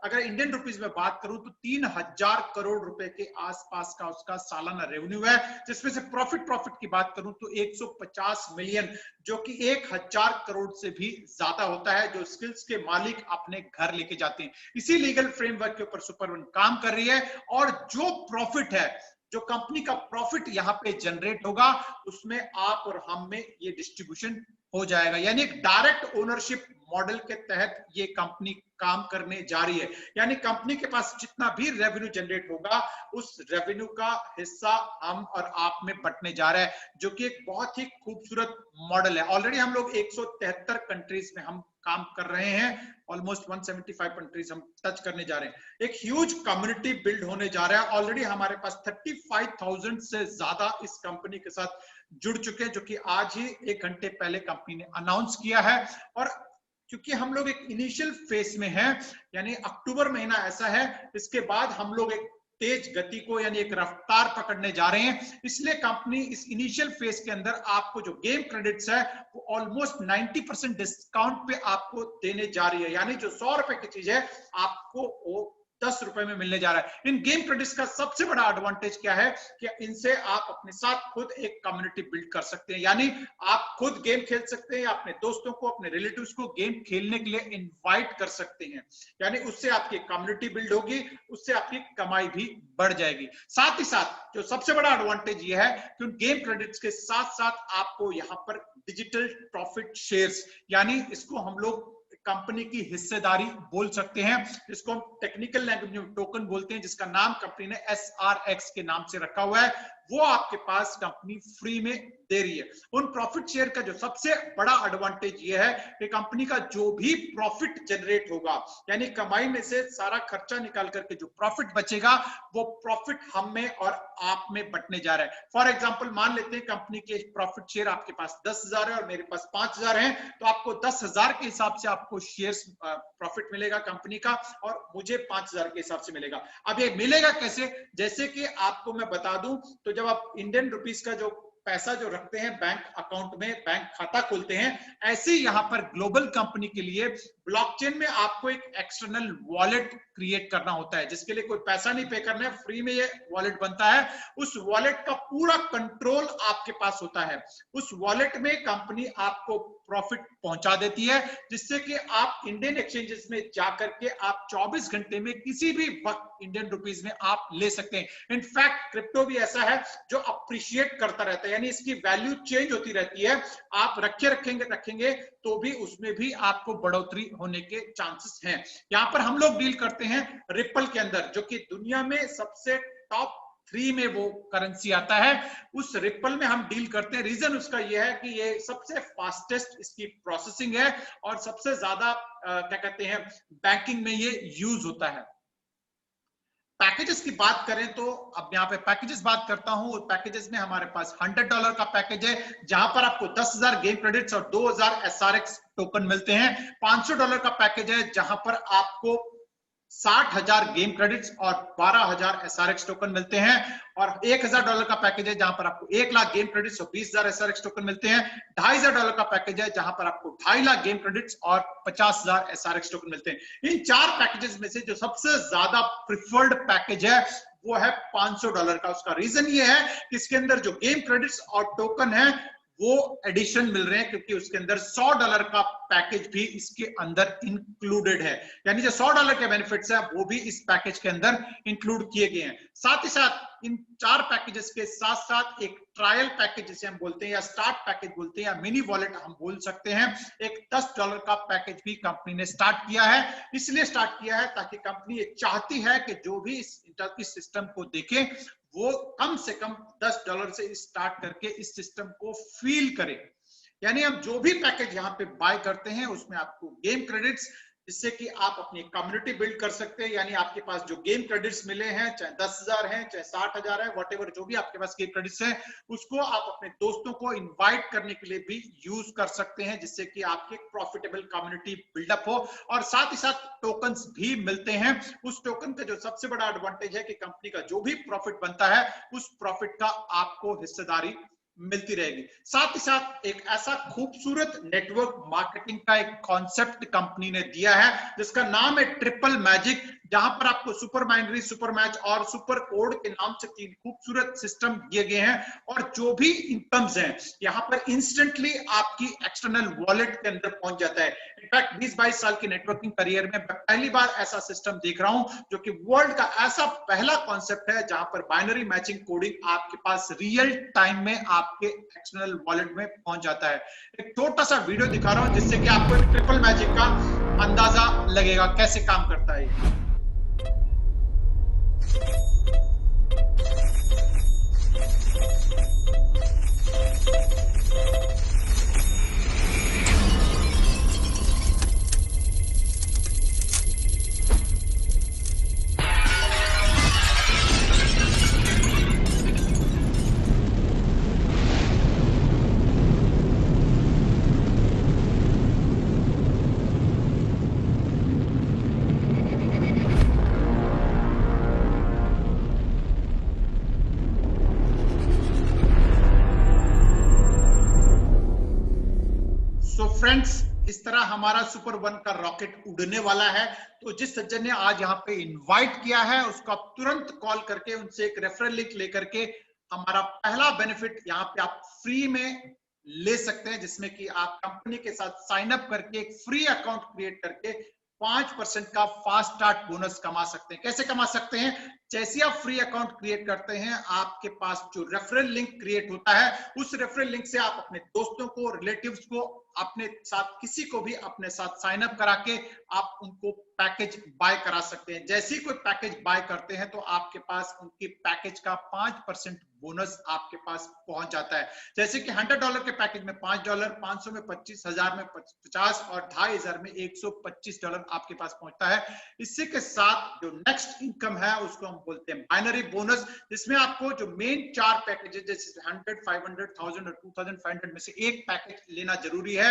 अगर इंडियन रुपीस में बात करूं तो 3000 करोड़ रुपए के आसपास का उसका सालाना रेवेन्यू है। जिसमें से प्रॉफिट की बात करूं तो 150 मिलियन, जो कि 1000 करोड़ से भी ज्यादा होता है, जो स्किल्स के मालिक अपने घर लेके जाते हैं। इसी लीगल फ्रेमवर्क के ऊपर सुपर वन काम कर रही है, और जो प्रॉफिट है, जो कंपनी का प्रॉफिट यहाँ पे जनरेट होगा, उसमें आप और हम में ये डिस्ट्रीब्यूशन हो जाएगा। यानी एक डायरेक्ट ओनरशिप मॉडल के तहत ये कंपनी काम करने जा रही है। यानी कंपनी के पास जितना भी रेवेन्यू जनरेट होगा उस रेवेन्यू का हिस्सा हम और आप में बंटने जा रहा है, जो कि एक बहुत ही खूबसूरत मॉडल है। ऑलरेडी हम लोग 173 कंट्रीज में हम काम कर रहे हैं, ऑलमोस्ट 175 कंट्रीज हम टच करने जा रहे हैं। एक ह्यूज कम्युनिटी बिल्ड होने जा रहा है। ऑलरेडी हमारे पास 35,000 से ज्यादा इस कंपनी के साथ जुड़ चुके हैं, जो कि आज ही 1 घंटे पहले कंपनी ने अनाउंस किया है। और क्योंकि हम लोग एक इनिशियल फेज में हैं, यानी अक्टूबर महीना ऐसा है, इसके बाद हम लोग एक तेज गति को यानी एक रफ्तार पकड़ने जा रहे हैं, इसलिए कंपनी इस इनिशियल फेज के अंदर आपको जो गेम क्रेडिट्स है वो ऑलमोस्ट 90% डिस्काउंट पे आपको देने जा रही है। यानी जो 100 रुपए की चीज है आपको वो ₹10 में मिलने जा रहा है। इन गेम क्रेडिट्स का सबसे बड़ा एडवांटेज क्या है कि इनसे आप अपने साथ खुद एक कम्युनिटी बिल्ड कर सकते हैं, यानी आप खुद गेम खेल सकते हैं, अपने दोस्तों को, अपने रिलेटिव्स को गेम खेलने के लिए इनवाइट कर सकते हैं, यानी उससे आपकी कम्युनिटी बिल्ड होगी, उससे आपकी कमाई भी बढ़ जाएगी। साथ ही साथ जो सबसे बड़ा एडवांटेज ये है कि उन गेम क्रेडिट्स के साथ साथ आपको यहाँ पर डिजिटल प्रॉफिट शेयर्स, यानी इसको हम लोग कंपनी की हिस्सेदारी बोल सकते हैं, जिसको हम टेक्निकल लैंग्वेज में टोकन बोलते हैं, जिसका नाम कंपनी ने SRX के नाम से रखा हुआ है, वो आपके पास कंपनी फ्री में दे रही है। उन प्रॉफिट शेयर का जो सबसे बड़ा एडवांटेज ये है कि कंपनी का जो भी प्रॉफिट जनरेट होगा, यानी कमाई में से सारा खर्चा निकाल करके जो प्रॉफिट बचेगा, वो प्रॉफिट हम में और आप में बंटने जा रहा है। फॉर एग्जांपल मान लेते हैं कंपनी के प्रॉफिट शेयर आपके पास 10,000 है और मेरे पास 5,000 है, तो आपको 10,000 के हिसाब से आपको शेयर्स प्रॉफिट मिलेगा कंपनी का, और मुझे 5,000 के हिसाब से मिलेगा। अब ये मिलेगा कैसे? जैसे कि आपको मैं बता दूं, तो जब आप इंडियन रुपीस का जो पैसा जो रखते हैं बैंक अकाउंट में, बैंक खाता खोलते हैं, ऐसे ही यहां पर ग्लोबल कंपनी के लिए ब्लॉकचेन में आपको एक एक्सटर्नल वॉलेट क्रिएट करना होता है, जिसके लिए कोई पैसा नहीं पे करना है, फ्री में ये वॉलेट बनता है। उस वॉलेट का पूरा कंट्रोल आपके पास होता है। उस वॉलेट में कंपनी आपको प्रॉफिट पहुंचा देती है, जिससे कि आप इंडियन एक्सचेंजेस में जाकर के आप 24 घंटे में किसी भी वक्त इंडियन रुपीस में आप ले सकते हैं। इनफैक्ट क्रिप्टो भी ऐसा है जो अप्रिशिएट करता रहता है, यानी इसकी वैल्यू चेंज होती रहती है। आप रखेंगे तो भी उसमें भी आपको बढ़ोतरी होने के चांसेस हैं। यहां पर हम लोग डील करते हैं रिपल के अंदर, जो कि दुनिया में सबसे टॉप 3 में वो करेंसी आता है। उस रिपल में हम डील करते हैं। रीजन उसका ये है कि ये सबसे फास्टेस्ट इसकी प्रोसेसिंग है और सबसे ज्यादा क्या कहते हैं, बैंकिंग में ये यूज होता है। पैकेजेस की बात करें तो अब यहाँ पे पैकेजेस बात करता हूं। पैकेजेस में हमारे पास $100 का पैकेज है, जहां पर आपको 10,000 गेम क्रेडिट्स और 2,000 SRX टोकन मिलते हैं। $500 का पैकेज है, जहां पर आपको 60,000 गेम क्रेडिट्स और 12,000 SRX टोकन मिलते हैं। और $1,000 का पैकेज है, जहां पर आपको 1 लाख गेम क्रेडिट्स और 20,000 SRX टोकन मिलते हैं। $2,500 का पैकेज है, जहां पर आपको 2.5 लाख गेम क्रेडिट्स और 50,000 SRX टोकन मिलते हैं। इन 4 पैकेजेस में से जो सबसे ज्यादा प्रिफर्ड पैकेज है वो है $500 का। उसका रीजन ये है कि इसके अंदर जो गेम क्रेडिट्स और टोकन है वो एडिशन मिल रहे हैं, क्योंकि उसके अंदर $100 का पैकेज भी इसके अंदर इंक्लूडेड है, यानी जो $100 के बेनिफिट्स है वो भी इस पैकेज के अंदर इंक्लूड किए गए हैं। साथ ही साथ इन 4 पैकेजेस के साथ साथ एक ट्रायल पैकेज जिसे हम बोलते हैं, या स्टार्ट पैकेज बोलते हैं, या मिनी वॉलेट हम बोल सकते हैं, एक $10 का पैकेज भी कंपनी ने स्टार्ट किया है। इसलिए स्टार्ट किया है ताकि कंपनी ये चाहती है कि जो भी इस सिस्टम को देखे वो कम से कम $10 से स्टार्ट करके इस सिस्टम को फील करे। यानी हम जो भी पैकेज यहाँ पे बाय करते हैं उसमें आपको गेम क्रेडिट्स, जिससे कि आप अपनी कम्युनिटी बिल्ड कर सकते हैं। यानी आपके पास जो गेम क्रेडिट्स मिले हैं, चाहे 10,000 है, चाहे 60,000 है, व्हाटएवर जो भी आपके पास गेम क्रेडिट्स है, उसको आप अपने दोस्तों को इनवाइट करने के लिए भी यूज कर सकते हैं, जिससे कि आपकी प्रॉफिटेबल कम्युनिटी बिल्डअप हो। और साथ ही साथ टोकन्स भी मिलते हैं। उस टोकन का जो सबसे बड़ा एडवांटेज है कि कंपनी का जो भी प्रॉफिट बनता है उस प्रॉफिट का आपको हिस्सेदारी मिलती रहेगी। साथ ही साथ एक ऐसा खूबसूरत नेटवर्क मार्केटिंग का एक कॉन्सेप्ट कंपनी ने दिया है, जिसका नाम है ट्रिपल मैजिक, जहां पर आपको सुपर बाइनरी, सुपर मैच और सुपर कोड के नाम से 3 खूबसूरत सिस्टम दिए गए हैं। और जो भी इनकम्स हैं यहां पर इंस्टेंटली आपकी एक्सटर्नल वॉलेट के अंदर पहुंच जाता है। इनफैक्ट 20-22 साल की नेटवर्किंग करियर में मैं पहली बार ऐसा सिस्टम देख रहा हूं, जो कि वर्ल्ड का ऐसा पहला कॉन्सेप्ट है जहां पर बाइनरी मैचिंग कोडिंग आपके पास रियल टाइम में आपके एक्सटर्नल वॉलेट में पहुंच जाता है। एक छोटा सा वीडियो दिखा रहा हूं, जिससे कि आपको ट्रिपल मैजिक का अंदाजा लगेगा कैसे काम करता है। इस तरह हमारा सुपर 1 का रॉकेट उड़ने वाला है। तो जिस सज्जन ने आज यहाँ पे इनवाइट किया है उसको आप तुरंत कॉल करके उनसे एक रेफरल लिंक लेकर के हमारा पहला बेनिफिट यहाँ पे आप फ्री में ले सकते हैं, जिसमें कि आप कंपनी के साथ साइन अप करके एक फ्री अकाउंट क्रिएट करके 5% का फास्ट स्टार्ट बोनस कमा सकते हैं। कैसे कमा सकते हैं? जैसे आप फ्री अकाउंट क्रिएट करते हैं, आपके पास जो रेफरल लिंक क्रिएट होता है, उस रेफरल लिंक से आप अपने दोस्तों को, रिलेटिव्स को, अपने साथ किसी को भी अपने साथ साइन अप करा के आप उनको पैकेज बाय करा सकते हैं। जैसे ही कोई पैकेज बाय करते हैं तो आपके पास उनकी पैकेज का 5% बोनस आपके पास पहुंच जाता है। जैसे कि $100 के पैकेज में $5, 500 में 25, 1000 में 50 और 2500 में $125 आपके पास पहुंचता है। इसी के साथ जो नेक्स्ट इनकम है उसको हम बोलते हैं बाइनरी बोनस, जिसमें आपको जो मेन 4 पैकेजेस जैसे 100, 500, 1000 और 2500 में से एक पैकेज लेना जरूरी है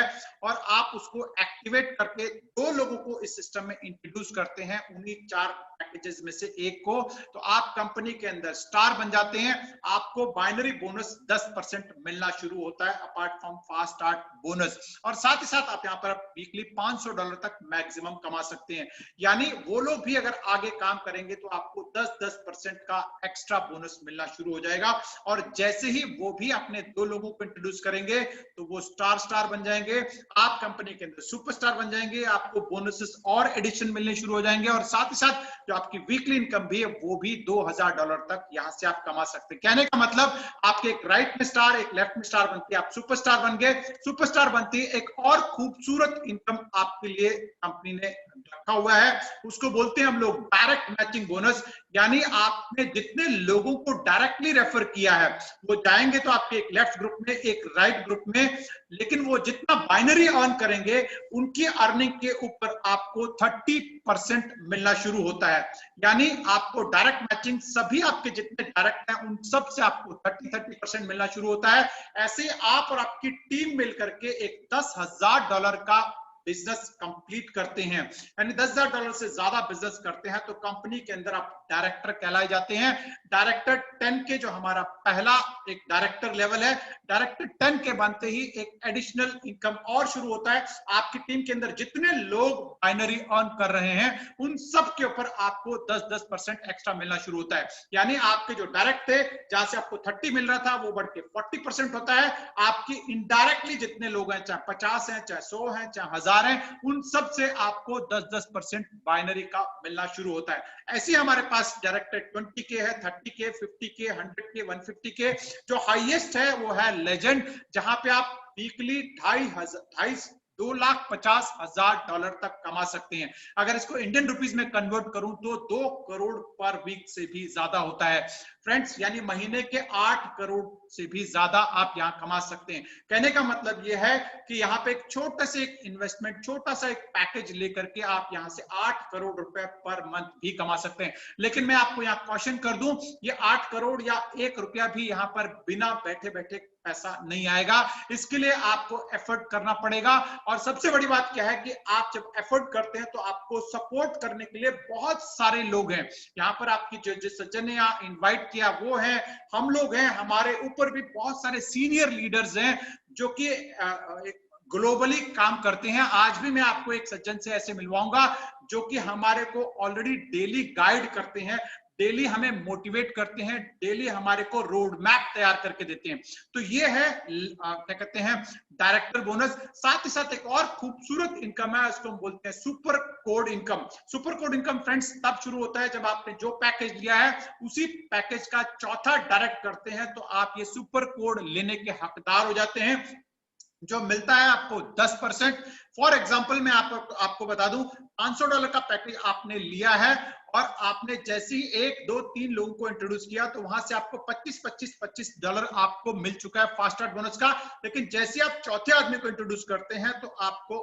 और आप उसको एक्टिवेट करके 2 लोगों को इस सिस्टम में इंट्रोड्यूस करते हैं उन्हीं 4 पैकेजेस में से एक को, तो आप कंपनी के अंदर स्टार बन जाते हैं। आपको बाइनरी बोनस 10% मिलना शुरू होता है apart from fast start bonus, और साथ ही साथ आप यहाँ पर वीकली $500 तक मैक्सिमम कमा सकते हैं। यानी वो लोग भी अगर आगे काम करेंगे तो आपको 10% का एक्स्ट्रा बोनस मिलना शुरू हो जाएगा, और जैसे ही वो भी अपने 2 लोगों को इंट्रोड्यूस करेंगे तो वो स्टार बन जाएंगे, आप कंपनी के अंदर सुपरस्टार बन जाएंगे, आपको बोनसेस और एडिशन मिलने शुरू हो जाएंगे, और साथ ही साथ जो आपकी वीकली इनकम भी है वो भी $2000 तक यहां से आप कमा सकते हैं। कहने का मतलब आपके एक राइट में स्टार, एक लेफ्ट में स्टार बनती है, आप सुपरस्टार बन गए। सुपरस्टार बनती है एक और खूबसूरत इनकम आपके लिए कंपनी ने रखा हुआ है, उसको बोलते हैं हम लोग डायरेक्ट मैचिंग बोनस। यानी आपने जितने लोगों को डायरेक्टली रेफर किया है वो जाएंगे तो आपके एक लेफ्ट ग्रुप में, एक राइट ग्रुप में, लेकिन वो जितना बाइनरी अर्न करेंगे उनकी अर्निंग के ऊपर आपको 30% मिलना शुरू होता है। यानी आपको डायरेक्ट मैचिंग सभी आपके जितने डायरेक्ट हैं उन सब से आपको 30% मिलना शुरू होता है। ऐसे आप और आपकी टीम मिलकर के एक $10,000 का बिजनेस कंप्लीट करते हैं, यानी $10,000 से ज्यादा बिजनेस करते हैं तो कंपनी के अंदर आप डायरेक्टर कहलाए जाते हैं। डायरेक्टर 10 के जो हमारा पहला एक डायरेक्टर लेवल है, डायरेक्टर 10 के बनते ही एक एडिशनल इनकम और शुरू होता है। आपकी टीम के अंदर जितने लोग बाइनरी अर्न कर रहे हैं उन सब के ऊपर आपको 10% एक्स्ट्रा मिलना शुरू होता है। यानी आपके जो डायरेक्ट थे जहां से आपको 30 मिल रहा था वो बढ़ के 40% होता है। आपकी इनडायरेक्टली जितने लोग हैं, चाहे 50 हैं, चाहे 100 हैं, चाहे 1000 हैं, उन सब से आपको 10% बाइनरी का मिलना शुरू होता है। ऐसे हमारे पास डायरेक्टर 20K है, 30K, 50K, 100K, 150K। जो हाईएस्ट है वो है लेजेंड, जहां पे आप वीकली $2,50,000 तक कमा सकते हैं। अगर इसको इंडियन रुपीस में कन्वर्ट करूं तो 2 करोड़ पर वीक से भी ज्यादा होता है फ्रेंड्स, यानी महीने के 8 करोड़ से भी ज्यादा आप यहां कमा सकते हैं। कहने का मतलब यह है कि यहाँ पे एक छोटा सा एक इन्वेस्टमेंट, छोटा सा एक पैकेज लेकर के आप यहां से 8 करोड़ रुपए पर मंथ भी कमा सकते हैं। लेकिन मैं आपको यहाँ क्वेश्चन कर दूं, ये 8 करोड़ या 1 रुपया भी यहाँ पर बिना बैठे बैठे पैसा नहीं आएगा। इसके लिए आपको एफर्ट करना पड़ेगा, और सबसे बड़ी बात क्या है कि आप जब एफर्ट करते हैं तो आपको सपोर्ट करने के लिए बहुत सारे लोग हैं। यहाँ पर आपकी जो सज्जन ने यहाँ इन्वाइट किया वो है, हम लोग हैं, हमारे ऊपर भी बहुत सारे सीनियर लीडर्स हैं जो कि ग्लोबली काम करते हैं। आज भी मैं आपको एक सज्जन से ऐसे मिलवाऊंगा जो कि हमारे को ऑलरेडी डेली गाइड करते हैं, डेली हमें मोटिवेट करते हैं, डेली हमारे को रोड मैप तैयार करके देते हैं। तो ये है क्या कहते हैं डायरेक्टर बोनस। साथ ही साथ एक और खूबसूरत इनकम है, उसको हम बोलते हैं super code income. Super code income friends तब शुरू होता है जब आपने जो पैकेज लिया है उसी पैकेज का चौथा डायरेक्ट करते हैं तो आप ये सुपर कोड लेने के हकदार हो जाते हैं, जो मिलता है आपको 10%। फॉर एग्जाम्पल मैं आपको बता दूं, $500 का पैकेज आपने लिया है और आपने जैसे ही 1, 2, 3 लोगों को इंट्रोड्यूस किया तो वहां से आपको $25 आपको मिल चुका है फास्ट स्टार्ट बोनस का। लेकिन जैसे आप चौथे आदमी को इंट्रोड्यूस करते हैं तो आपको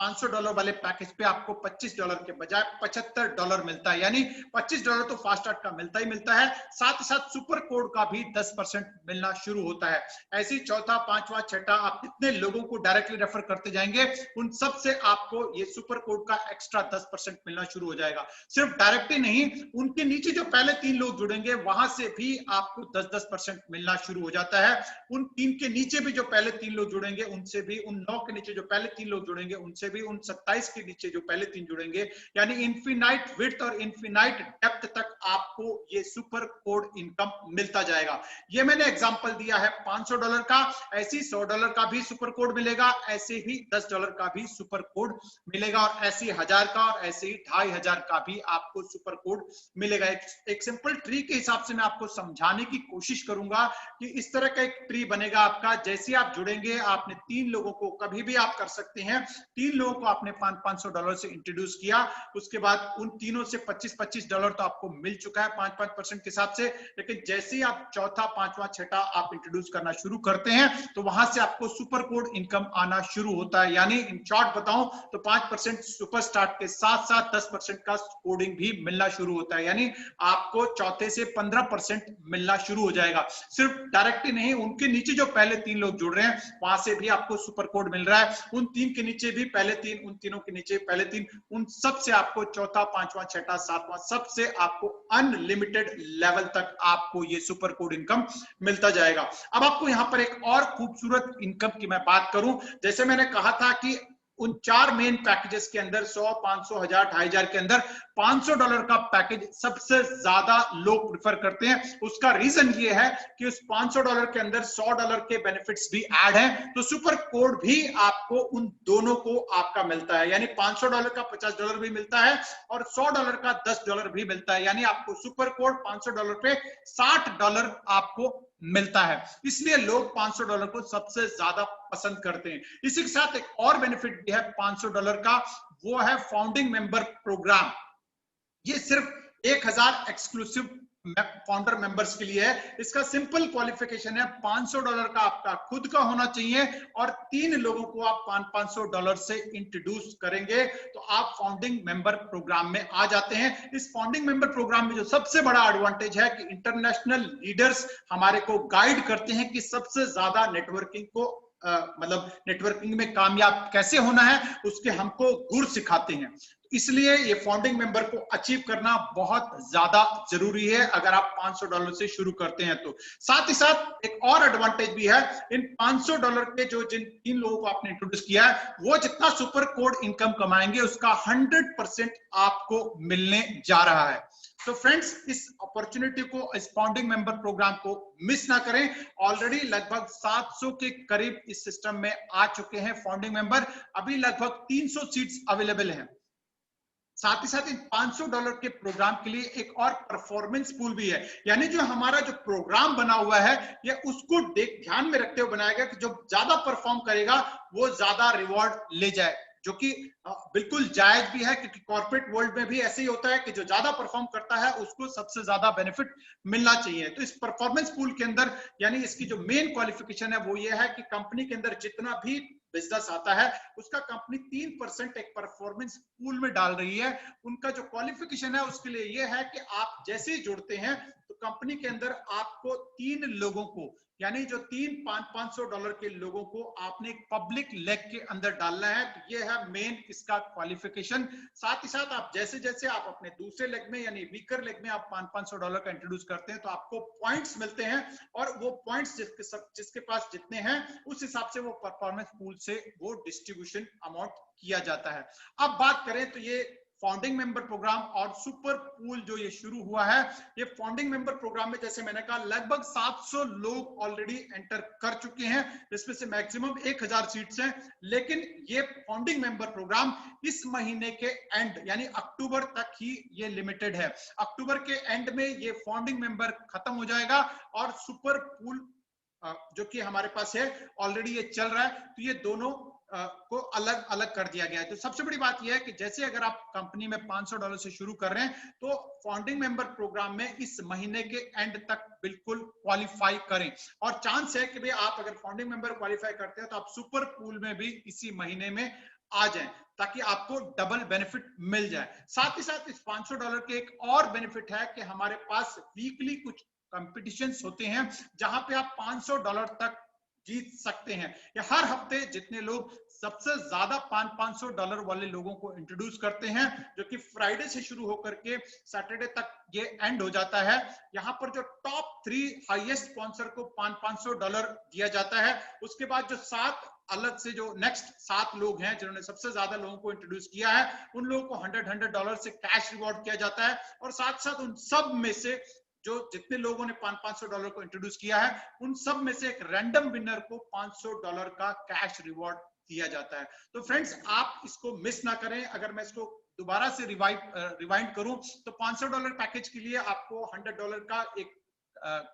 $500 वाले पैकेज पे आपको $25 के बजाय $75 मिलता है, यानी $25 तो फास्ट स्टार्ट का मिलता ही मिलता है, साथ ही साथ सुपर कोड का भी 10% मिलना शुरू होता है। ऐसी चौथा, पांचवा, छठा आप जितने लोगों को डायरेक्टली रेफर करते जाएंगे उन सब से आपको ये सुपर कोड का एक्स्ट्रा 10% मिलना शुरू हो जाएगा। सिर्फ डायरेक्टली नहीं, उनके नीचे जो पहले 3 लोग जुड़ेंगे वहां से भी आपको 10% मिलना शुरू हो जाता है। उन 3 के नीचे भी जो पहले 3 लोग जुड़ेंगे उनसे भी, उन 9 के नीचे जो पहले 3 लोग जुड़ेंगे उनसे भी, उन 27 के नीचे जो पहले 3 जुड़ेंगे, यानी इनफिनाइट विड्थ और इनफिनाइट डेप्थ तक आपको ये सुपर कोड इनकम मिलता जाएगा। ये मैंने एग्जांपल दिया है $500 का, ऐसी $100 का भी सुपर कोड मिलेगा, ऐसे ही $10 का भी सुपर कोड मिलेगा, और ऐसे 1000 का और ऐसे ही 2500 का भी आपको सुपर कोड मिलेगा। एक सिंपल ट्री के हिसाब से मैं आपको समझाने की कोशिश करूंगा कि इस तरह का एक ट्री बनेगा आपका। जैसे आप जुड़ेंगे, आपने 3 लोगों को, कभी भी आप कर सकते हैं, 3 लोगों को आपने $500 से इंट्रोड्यूस किया, उसके बाद उन तीनों से $25 तो आपको मिल चुका है 5% के हिसाब से। लेकिन जैसे ही आप चौथा, पांचवा, छठा आप इंट्रोड्यूस करना शुरू करते हैं तो वहां से आपको सुपर कोड इनकम आना शुरू होता है। यानी इन शॉर्ट बताऊं तो 5% सुपर स्टार्ट के साथ साथ 10% का कोडिंग भी मिलना शुरू होता है, यानी आपको चौथे से 15% मिलना शुरू हो जाएगा। सिर्फ डायरेक्टली नहीं, उनके नीचे जो पहले 3 लोग जुड़ रहे हैं वहां से भी आपको सुपर कोड मिल रहा है, उन 3 के नीचे भी पहले 3, उन तीनों के नीचे पहले 3, उन सब से आपको चौथा, पांचवा, छठा, सातवां, सबसे आपको अनलिमिटेड लेवल तक आपको ये सुपर कोड इनकम मिलता जाएगा। अब आपको यहां पर एक और खूबसूरत इनकम की मैं बात करूं, जैसे मैंने कहा था कि उन 4 मेन पैकेजेस के अंदर 100, 500, 1000, 2500 के अंदर $500 का पैकेज सबसे ज्यादा लोग प्रेफर करते हैं। उसका रीजन ये है कि उस $500 के अंदर $100 के बेनिफिट्स भी ऐड हैं, तो सुपर कोड भी आपको उन दोनों को आपका मिलता है, यानी $500 का $50 भी मिलता है और $100 का $10 भी मिलता है, यानी आपको सुपर कोड $500 पे $60 आपको मिलता है। इसलिए लोग $500 को सबसे ज्यादा पसंद करते हैं। इसी के साथ एक और बेनिफिट भी है $500 का, वो है फाउंडिंग मेंबर प्रोग्राम। ये सिर्फ 1000 एक्सक्लूसिव फाउंडर मेंबर्स के लिए है। इसका सिंपल क्वालिफिकेशन है $500 का आपका खुद का होना चाहिए और 3 लोगों को आप $500 से इंट्रोड्यूस करेंगे तो आप फाउंडिंग मेंबर प्रोग्राम में आ जाते हैं। इस फाउंडिंग मेंबर प्रोग्राम में जो सबसे बड़ा एडवांटेज है कि इंटरनेशनल लीडर्स हमारे को गाइड करते हैं कि सबसे ज्यादा नेटवर्किंग को मतलब नेटवर्किंग में कामयाब कैसे होना है, उसके हमको गुर सिखाते हैं। इसलिए ये फाउंडिंग मेंबर को अचीव करना बहुत ज्यादा जरूरी है अगर आप $500 से शुरू करते हैं तो। साथ ही साथ एक और एडवांटेज भी है, इन $500 के जिन 3 लोगों को आपने इंट्रोड्यूस किया है वो जितना सुपर कोड इनकम कमाएंगे उसका 100% आपको मिलने जा रहा है। तो फ्रेंड्स, इस अपॉर्चुनिटी को, इस फाउंडिंग मेंबर प्रोग्राम को मिस ना करें। ऑलरेडी लगभग 700 के करीब इस सिस्टम में आ चुके हैं फाउंडिंग मेंबर, अभी लगभग 300 सीट्स अवेलेबल हैं। साथ ही साथ इन $500 के प्रोग्राम के लिए एक और परफॉर्मेंस पूल भी है, यानी जो हमारा जो प्रोग्राम बना हुआ है ये उसको ध्यान में रखते हुए बनाया गया कि जो ज्यादा परफॉर्म करेगा वो ज्यादा रिवॉर्ड ले जाए, जो कि बिल्कुल जायज भी है क्योंकि कॉर्पोरेट वर्ल्ड में भी ऐसे ही होता है कि जो ज्यादा परफॉर्म करता है उसको सबसे ज्यादा बेनिफिट मिलना चाहिए। तो इस परफॉर्मेंस पूल के अंदर, यानी इसकी जो मेन क्वालिफिकेशन है वो ये है कि कंपनी के अंदर जितना भी बिजनेस आता है उसका कंपनी 3% एक परफॉर्मेंस पूल में डाल रही है। उनका जो क्वालिफिकेशन है उसके लिए ये है कि आप जैसे ही जुड़ते हैं तो कंपनी के अंदर आपको 3 लोगों को, यानी जो 3 $500 के लोगों को आपने एक पब्लिक लेग के अंदर डालना है। तो ये है मेन इसका क्वालिफिकेशन। साथ ही साथ आप जैसे जैसे आप अपने दूसरे लेग में यानी वीकर लेग में आप $500 का इंट्रोड्यूस करते हैं तो आपको पॉइंट्स मिलते हैं और वो पॉइंट्स जिसके पास जितने हैं उस हिसाब से वो परफॉर्मेंस पूल से वो डिस्ट्रीब्यूशन अमाउंट किया जाता है। अब बात करें तो ये फाउंडिंग मेंबर प्रोग्राम और सुपर पूल जो ये शुरू हुआ है, ये फाउंडिंग मेंबर प्रोग्राम में जैसे मैंने कहा लगभग 700 लोग ऑलरेडी एंटर कर चुके हैं, जिसमें से मैक्सिमम 1000 सीट्स हैं। लेकिन ये फाउंडिंग मेंबर प्रोग्राम इस महीने के एंड यानी अक्टूबर तक ही ये लिमिटेड है। अक्टूबर के एंड में ये फाउंडिंग मेंबर खत्म हो जाएगा और सुपर पूल जो कि हमारे पास है ऑलरेडी ये चल रहा है, तो ये दोनों को अलग अलग कर दिया गया है। तो सबसे बड़ी बात यह है कि जैसे अगर आप कंपनी में $500 से शुरू कर रहे हैं तो फाउंडिंग मेंबर प्रोग्राम में इस महीने के एंड तक बिल्कुल क्वालिफाई करें और चांस है कि भाई आप अगर फाउंडिंग मेंबर क्वालिफाई करते हैं तो आप सुपर पूल में भी इसी महीने में आ जाएं, ताकि आपको डबल बेनिफिट मिल जाए। साथ ही साथ इस $500 के एक और बेनिफिट है कि हमारे पास वीकली कुछ कंपटीशंस होते हैं जहां पे आप $500 तक जीत सकते हैं। या हर हफ्ते जितने लोग सबसे ज्यादा $500 वाले लोगों को इंट्रोड्यूस करते हैं, जो कि फ्राइडे से शुरू होकर के सैटरडे तक ये एंड हो जाता है, यहाँ पर जो टॉप 3 हाईएस्ट स्पॉन्सर को $500 दिया जाता है। उसके बाद जो 7 अलग से जो नेक्स्ट 7 लोग हैं जिन्होंने सबसे ज्यादा लोगों को इंट्रोड्यूस किया है, उन लोगों को $100 से कैश रिवॉर्ड किया जाता है। और साथ साथ उन सब में से जो जितने लोगों ने $500 को इंट्रोड्यूस किया है, उन सब में से एक रैंडम विनर को $500 का कैश रिवॉर्ड दिया जाता है। तो फ्रेंड्स, आप इसको मिस ना करें। अगर मैं इसको दोबारा से रिवाइंड करूं तो $500 पैकेज के लिए आपको $100 का एक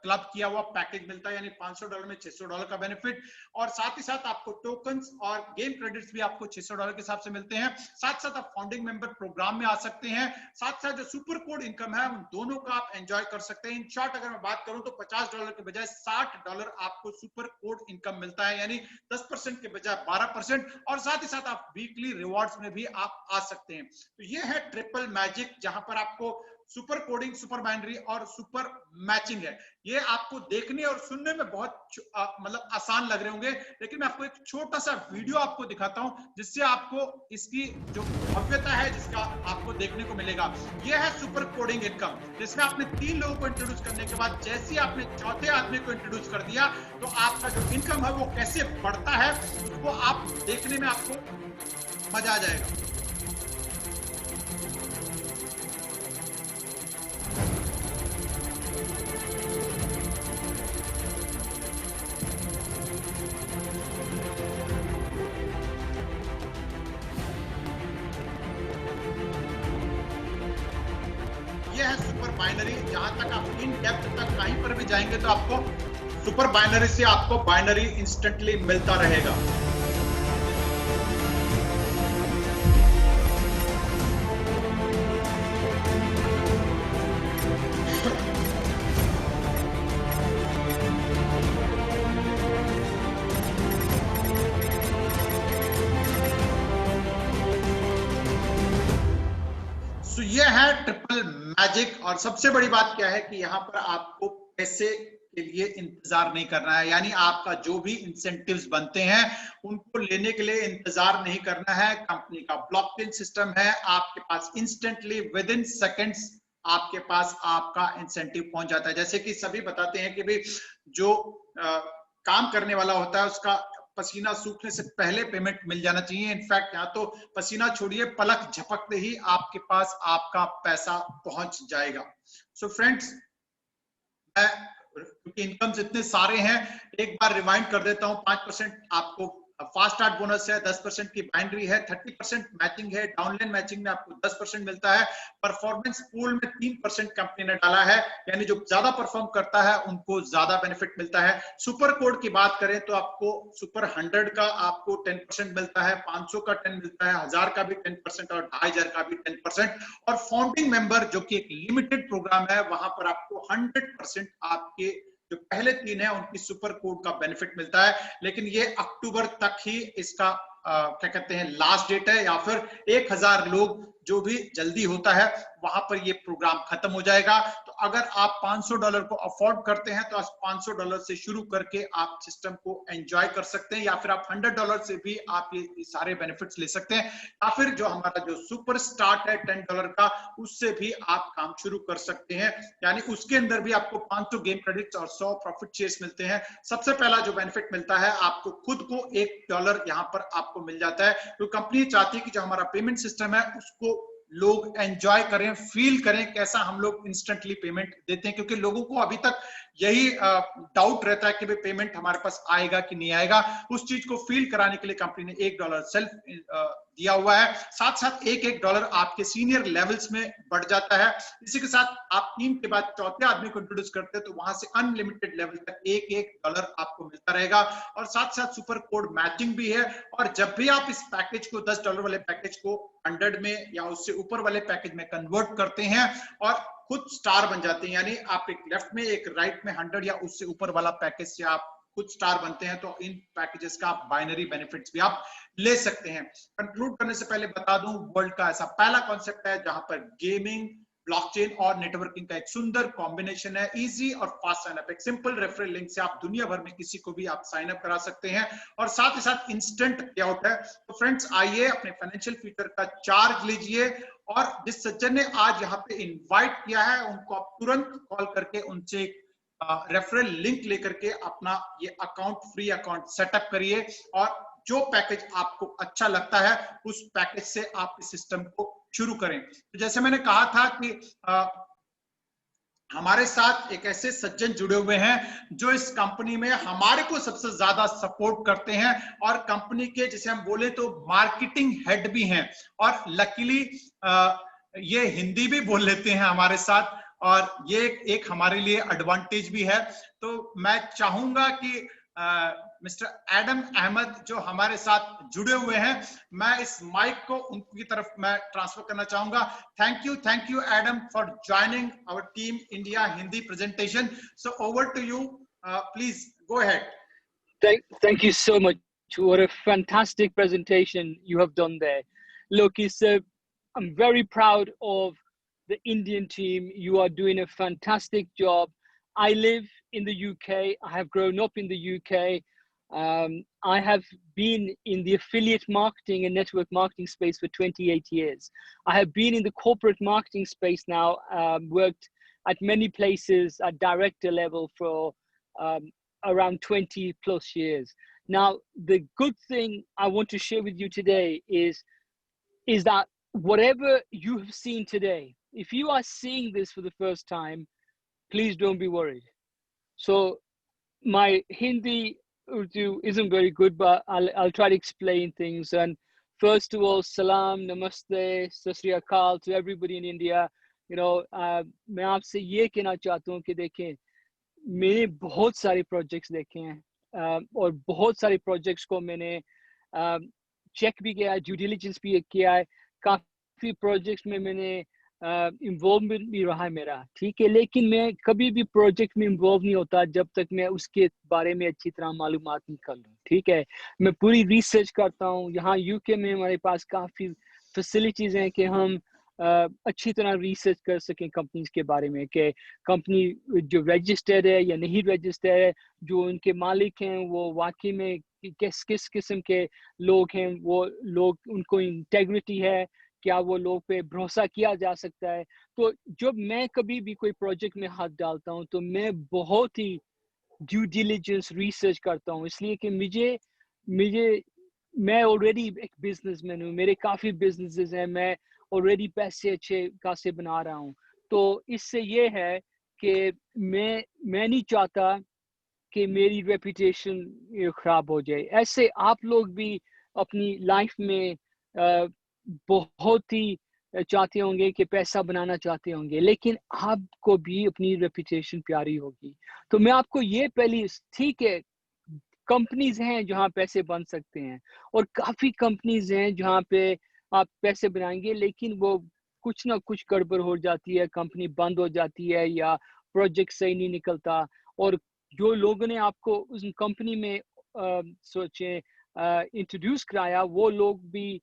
क्लब किया हुआ पैकेज मिलता है, यानी $500 में $600 का बेनिफिट। और साथ ही साथ आपको टोकन्स और गेम क्रेडिट्स भी आपको $600 के हिसाब से मिलते हैं। साथ साथ आप फाउंडिंग मेंबर प्रोग्राम में आ सकते हैं। साथ साथ जो सुपर कोड इनकम है, उन दोनों का आप एंजॉय कर सकते हैं। इन शॉर्ट अगर मैं बात करूं तो $50 के बजाय $60 आपको सुपर कोड इनकम मिलता है, यानी 10% के बजाय 12%। और साथ ही साथ आप वीकली रिवॉर्ड्स में भी आप आ सकते हैं। तो ये है ट्रिपल मैजिक, जहां पर आपको सुपर कोडिंग, सुपर बाइनरी और सुपर मैचिंग है। ये आपको देखने और सुनने में बहुत मतलब आसान लग रहे होंगे, लेकिन मैं आपको एक छोटा सा वीडियो आपको दिखाता हूं जिससे आपको इसकी जो भव्यता है जिसका आपको देखने को मिलेगा। ये है सुपर कोडिंग इनकम, जिसमें आपने 3 लोगों को इंट्रोड्यूस करने के बाद जैसे ही आपने चौथे आदमी को इंट्रोड्यूस कर दिया, तो आपका जो इनकम है वो कैसे बढ़ता है, उसको आप देखने में आपको मजा आ जाएगा। ये है सुपर बाइनरी। जहां तक आप इन डेप्थ तक कहीं पर भी जाएंगे तो आपको सुपर बाइनरी से आपको बाइनरी इंस्टेंटली मिलता रहेगा। तो ये है ट्रिपल मैजिक। और सबसे बड़ी बात क्या है कि यहाँ पर आपको पैसे के लिए इंतजार नहीं करना है, यानी आपका जो भी इंसेंटिव्स बनते हैं उनको लेने के लिए इंतजार नहीं करना है। कंपनी का ब्लॉकचेन सिस्टम है, आपके पास इंस्टेंटली विद इन सेकेंड्स आपके पास आपका इंसेंटिव पहुंच जाता है। जैसे कि सभी बताते हैं कि भाई जो काम करने वाला होता है उसका पसीना सूखने से पहले पेमेंट मिल जाना चाहिए। इनफैक्ट यहाँ तो पसीना छोड़िए, पलक झपकते ही आपके पास आपका पैसा पहुंच जाएगा। सो फ्रेंड्स, मैं क्योंकि इनकम्स इतने सारे हैं, एक बार रिमाइंड कर देता हूँ। 5% आपको फास्ट स्टार्ट बोनस है, 10% की बाइनरी है, 30% मैचिंग है, डाउनलाइन मैचिंग में आपको 10% मिलता है। परफॉर्मेंस पूल में 3% कंपनी ने डाला है, यानी जो ज्यादा परफॉर्म करता है उनको ज्यादा बेनिफिट मिलता है। सुपर कोड की बात करें तो आपको सुपर 100 का आपको 10% मिलता है, 500 का 10 मिलता है, 1000 का भी 10% और 2500 का भी 10%। और फाउंडिंग मेंबर जो कि एक लिमिटेड प्रोग्राम है, वहां पर आपको 100% आपके जो पहले 3 है उनकी सुपर कोड का बेनिफिट मिलता है। लेकिन ये अक्टूबर तक ही इसका क्या कहते हैं लास्ट डेट है, या फिर 1000 लोग जो भी जल्दी होता है वहां पर ये प्रोग्राम खत्म हो जाएगा। तो अगर आप $500 को अफोर्ड करते हैं तो आप $500 से शुरू करके आप सिस्टम को एंजॉय कर सकते हैं, या फिर आप $100 से भी आप ये सारे बेनिफिट्स ले सकते हैं, या फिर जो हमारा जो सुपर स्टार्ट है $10 का, उससे भी आप काम शुरू कर सकते हैं। यानी उसके अंदर भी आपको 500 गेम क्रेडिट्स और 100 प्रॉफिट शेयर्स मिलते हैं। सबसे पहला जो बेनिफिट मिलता है, आपको खुद को $1 यहाँ पर आपको मिल जाता है। तो कंपनी चाहती है कि जो हमारा पेमेंट सिस्टम है उसको लोग एंजॉय करें, फील करें कैसा हम लोग इंस्टेंटली पेमेंट देते हैं, क्योंकि लोगों को अभी तक यही डाउट रहता है कि भाई पेमेंट हमारे पास आएगा कि नहीं आएगा। उस चीज को फील कराने के लिए कंपनी ने $1 सेल्फ दिया हुआ है। साथ साथ $1 आपके सीनियर लेवल्स में बढ़ जाता है। इसी के साथ आप टीम के बाद चौथे आदमी को इंट्रोड्यूस करते हैं तो वहां से अनलिमिटेड लेवल तक $1 आपको मिलता रहेगा। और साथ साथ सुपर कोड मैचिंग भी है। और जब भी आप इस पैकेज को $10 वाले पैकेज को 100 में या उससे ऊपर वाले पैकेज में कन्वर्ट करते हैं और खुद स्टार बन जाते हैं, यानी आप एक लेफ्ट में एक राइट में 100 या उससे ऊपर वाला पैकेज से आप खुद स्टार बनते हैं तो इन पैकेजेस का बाइनरी बेनिफिट्स भी आप ले सकते हैं। कंक्लूड करने से पहले बता दूं, वर्ल्ड का ऐसा पहला कॉन्सेप्ट है जहां पर गेमिंग, ब्लॉकचेन और नेटवर्किंग का एक सुंदर कॉम्बिनेशन है। इजी और फास्ट साइन अप, एक सिंपल रेफरल लिंक से आप दुनिया भर में किसी को भी आप साइन अप करा सकते हैं और साथ ही साथ इंस्टेंट पे आउट है। तो फ्रेंड्स आइए अपने फाइनेंशियल फ्यूचर का चार्ज लीजिए और जिस सज्जन ने आज यहाँ पे इनवाइट किया है उनको आप तुरंत कॉल करके उनसे रेफरल लिंक लेकर के अपना ये अकाउंट, फ्री अकाउंट सेटअप करिए और जो पैकेज आपको अच्छा लगता है उस पैकेज से आप इस सिस्टम को शुरू करें। तो जैसे मैंने कहा था कि हमारे साथ एक ऐसे सज्जन जुड़े हुए हैं जो इस कंपनी में हमारे को सबसे ज्यादा सपोर्ट करते हैं और कंपनी के जिसे हम बोले तो मार्केटिंग हेड भी हैं और लकीली ये हिंदी भी बोल लेते हैं हमारे साथ और ये एक हमारे लिए एडवांटेज भी है। तो मैं चाहूंगा कि मिस्टर एडम अहमद जो हमारे साथ जुड़े हुए हैं, मैं इस माइक को उनकी तरफ मैं ट्रांसफर करना चाहूंगा। Thank you Adam for joining our team India Hindi presentation. So over to you, please go ahead. Thank you so much. What a fantastic presentation you have done there. Look, I'm very proud of the Indian team. You are doing a fantastic job. I live in the UK. I have grown up in the UK. I have been in the affiliate marketing and network marketing space for 28 years. I have been in the corporate marketing space now, worked at many places at director level for around 20 plus years. Now, the good thing I want to share with you today is that whatever you have seen today, if you are seeing this for the first time, please don't be worried. So my Hindi Urdu isn't very good, but I'll try to explain things. And first of all, salam, namaste, sat sri akal to everybody in India. You know, मैं आपसे ये कहना चाहता हूँ कि देखें, मैंने बहुत सारे प्रोजेक्ट्स देखे हैं और बहुत सारे प्रोजेक्ट्स को मैंने चेक भी किया है, ड्यू डिलिजेंस भी किया है। काफ़ी प्रोजेक्ट्स में मैंने इन्वॉल्वमेंट भी रहा है मेरा, ठीक है, लेकिन मैं कभी भी प्रोजेक्ट में इन्वॉल्व नहीं होता जब तक मैं उसके बारे में अच्छी तरह मालूमात नहीं कर लूँ, ठीक है। मैं पूरी रिसर्च करता हूँ। यहाँ यूके में हमारे पास काफ़ी फैसिलिटीज़ हैं कि हम अच्छी तरह रिसर्च कर सकें कंपनीज के बारे में कि कंपनी जो रजिस्टर्ड है या नहीं रजिस्टर्ड है, जो उनके मालिक हैं वो वाकई में किस किस्म के लोग हैं, वो लोग उनको इंटेग्रिटी है, क्या वो लोग पे भरोसा किया जा सकता है। तो जब मैं कभी भी कोई प्रोजेक्ट में हाथ डालता हूँ तो मैं बहुत ही ड्यू डिलिजेंस रिसर्च करता हूँ, इसलिए कि मैं ऑलरेडी एक बिजनेसमैन हूँ, मेरे काफ़ी बिजनेसेस हैं, मैं ऑलरेडी पैसे अच्छे खासे बना रहा हूँ। तो इससे ये है कि मैं नहीं चाहता कि मेरी रेपुटेशन ख़राब हो जाए। ऐसे आप लोग भी अपनी लाइफ में बहुत ही चाहते होंगे कि पैसा बनाना चाहते होंगे, लेकिन आपको भी अपनी रेपुटेशन प्यारी होगी। तो मैं आपको ये पहली, ठीक है, कंपनीज हैं जहाँ पैसे बन सकते हैं और काफ़ी कंपनीज हैं जहाँ पे आप पैसे बनाएंगे लेकिन वो कुछ ना कुछ गड़बड़ हो जाती है, कंपनी बंद हो जाती है या प्रोजेक्ट सही नहीं निकलता और जो लोगों ने आपको उस कंपनी में इंट्रोड्यूस कराया वो लोग भी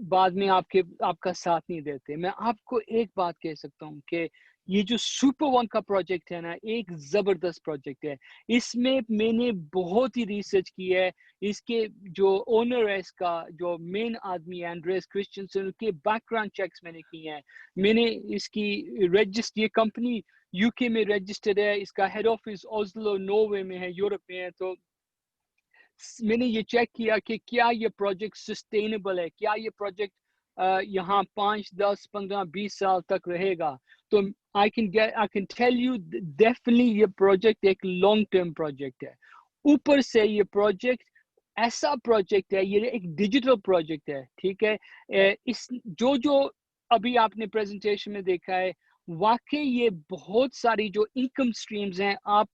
बाद में आपका साथ नहीं देते। मैं आपको एक बात कह सकता हूँ कि ये जो सुपर वन का प्रोजेक्ट है ना, एक ज़बरदस्त प्रोजेक्ट है। इसमें मैंने बहुत ही रिसर्च की है। इसके जो ओनर है, इसका जो मेन आदमी है एंड्रेस क्रिश्चियनसन, उनके बैकग्राउंड चेक्स मैंने किए हैं। मैंने इसकी ये कंपनी यूके में रजिस्टर्ड है, इसका हेड ऑफिस ओस्लो नॉर्वे में है, यूरोप में है। तो मैंने ये चेक किया कि क्या ये प्रोजेक्ट सस्टेनेबल है, क्या ये प्रोजेक्ट यहाँ 5, 10, 15, 20 साल तक रहेगा। तो I can tell you definitely ये प्रोजेक्ट एक लॉन्ग टर्म प्रोजेक्ट है। ऊपर से ये प्रोजेक्ट ऐसा प्रोजेक्ट है, ये एक डिजिटल प्रोजेक्ट है, ठीक है। इस जो अभी आपने प्रेजेंटेशन में देखा है, वाकई ये बहुत सारी जो इनकम स्ट्रीम्स हैं आप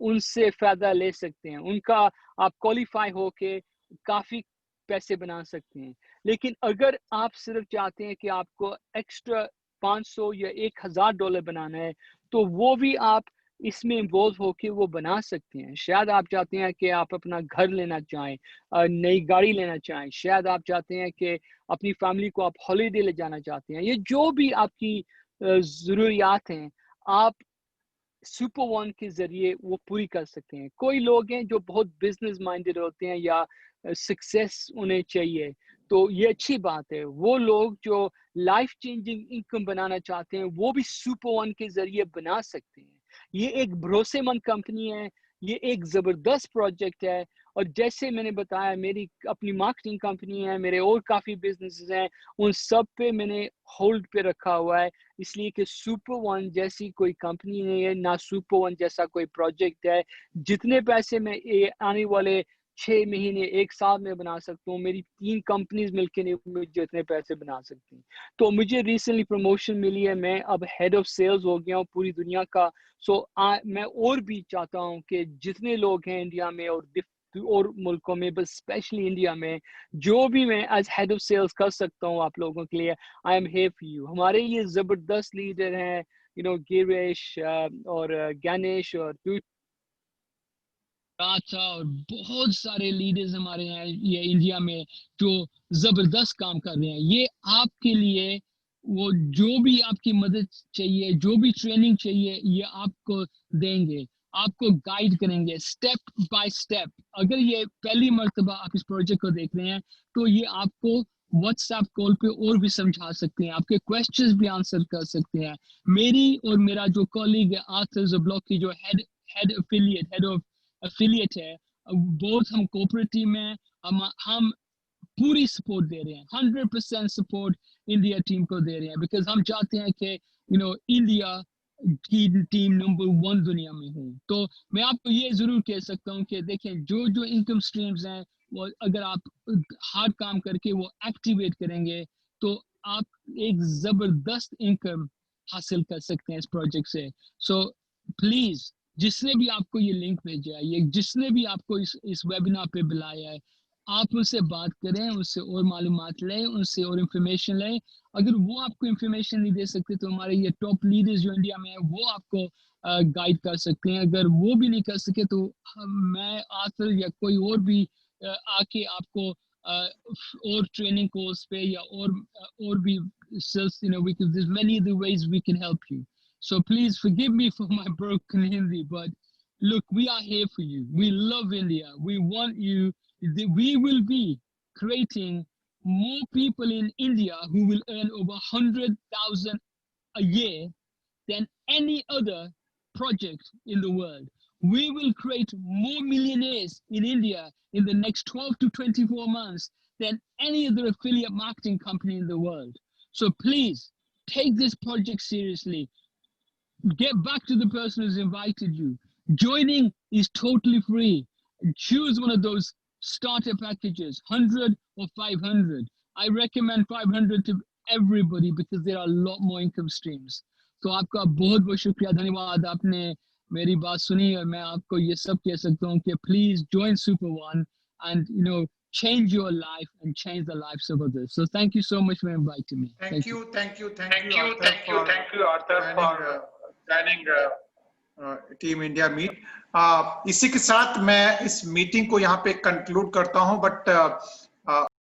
उनसे फायदा ले सकते हैं, उनका आप क्वालिफाई होके काफ़ी पैसे बना सकते हैं। लेकिन अगर आप सिर्फ चाहते हैं कि आपको एक्स्ट्रा $500 या $1000 बनाना है, तो वो भी आप इसमें इन्वॉल्व होके वो बना सकते हैं। शायद आप चाहते हैं कि आप अपना घर लेना चाहें, नई गाड़ी लेना चाहें, शायद आप चाहते हैं कि अपनी फैमिली को आप हॉलीडे ले जाना चाहते हैं, ये जो भी आपकी ज़रूरियात हैं आप सुपर वन के ज़रिए वो पूरी कर सकते हैं। कोई लोग हैं जो बहुत बिजनेस माइंडेड होते हैं या सक्सेस उन्हें चाहिए, तो ये अच्छी बात है। वो लोग जो लाइफ चेंजिंग इनकम बनाना चाहते हैं वो भी सुपर वन के ज़रिए बना सकते हैं। ये एक भरोसेमंद कंपनी है, ये एक ज़बरदस्त प्रोजेक्ट है, और जैसे मैंने बताया मेरी अपनी मार्केटिंग कंपनी है, मेरे और काफ़ी बिजनेसेस हैं, उन सब पे मैंने होल्ड पे रखा हुआ है, इसलिए कि सुपर वन जैसी कोई कंपनी नहीं है, ना सुपर वन जैसा कोई प्रोजेक्ट है। जितने पैसे मैं आने वाले 6 महीने 1 साल में बना सकता हूँ, मेरी 3 कंपनीज मिलकर नहीं मुझे इतने पैसे बना सकती। तो मुझे रिसेंटली प्रमोशन मिली है, मैं अब हेड ऑफ सेल्स हो गया हूँ पूरी दुनिया का। मैं और भी चाहता हूँ कि जितने लोग हैं इंडिया में और मुल्कों में, बस स्पेशली इंडिया में, जो भी मैं एज हेड ऑफ सेल्स कर सकता हूँ आप लोगों के लिए, I am here for you. हमारे ये ज़बरदस्त लीडर हैं, गिरीश और गणेश और और बहुत सारे लीडर्स हमारे हैं ये इंडिया में जो जबरदस्त काम कर रहे हैं। ये आपके लिए वो जो भी आपकी मदद चाहिए, जो भी ट्रेनिंग चाहिए, ये आपको देंगे, आपको गाइड करेंगे स्टेप बाय स्टेप। अगर ये पहली मर्तबा आप इस प्रोजेक्ट को देख रहे हैं तो ये आपको व्हाट्सएप कॉल पे और भी समझा सकते हैं, आपके क्वेश्चंस भी आंसर कर सकते हैं। मेरी और मेरा जो कॉलीग है आर्थर ज़ब्लॉक की जो हेड ऑफ एफिलिएट है, बहुत हम कोऑपरेटिव में हम पूरी सपोर्ट दे रहे हैं, 100% सपोर्ट इंडिया टीम को दे रहे हैं, बिकॉज हम चाहते हैं कि इंडिया की टीम नंबर 1 दुनिया में हो। तो मैं आपको ये जरूर कह सकता हूँ कि देखें जो इनकम स्ट्रीम्स हैं वो अगर आप हार्ड काम करके वो एक्टिवेट करेंगे तो आप एक जबरदस्त इनकम हासिल कर सकते हैं इस प्रोजेक्ट से। सो प्लीज जिसने भी आपको ये लिंक भेजा है, ये जिसने भी आपको इस वेबिनार पे बुलाया है, आप उनसे बात करें, उससे और मालूमात लें, उनसे और इन्फॉर्मेशन लें। अगर वो आपको इन्फॉर्मेशन नहीं दे सकते तो हमारे ये टॉप लीडर्स जो इंडिया में है वो आपको गाइड कर सकते हैं। अगर वो भी नहीं कर सके तो मैं आर्थर या कोई और भी आके आपको और ट्रेनिंग कोर्स पे या और भी there's many other ways we can help you. So please forgive me for my broken Hindi, but look, we are here for you. We love India. We want you. We will be creating more people in India who will earn over 100,000 a year than any other project in the world. We will create more millionaires in India in the next 12 to 24 months than any other affiliate marketing company in the world. So please take this project seriously. Get back to the person who's invited you. Joining is totally free. Choose one of those starter packages, 100 or 500. I recommend 500 to everybody because there are a lot more income streams. तो आपका बहुत बहुत शुक्रिया, धन्यवाद, आपने मेरी बात सुनी और मैं आपको ये सब कह सकता हूँ कि please join Super One and change your life and change the lives of others. So thank you so much for inviting me. Thank you, Arthur, for joining team India meet. इसी के साथ मैं इस मीटिंग को यहाँ पे conclude करता हूँ, बट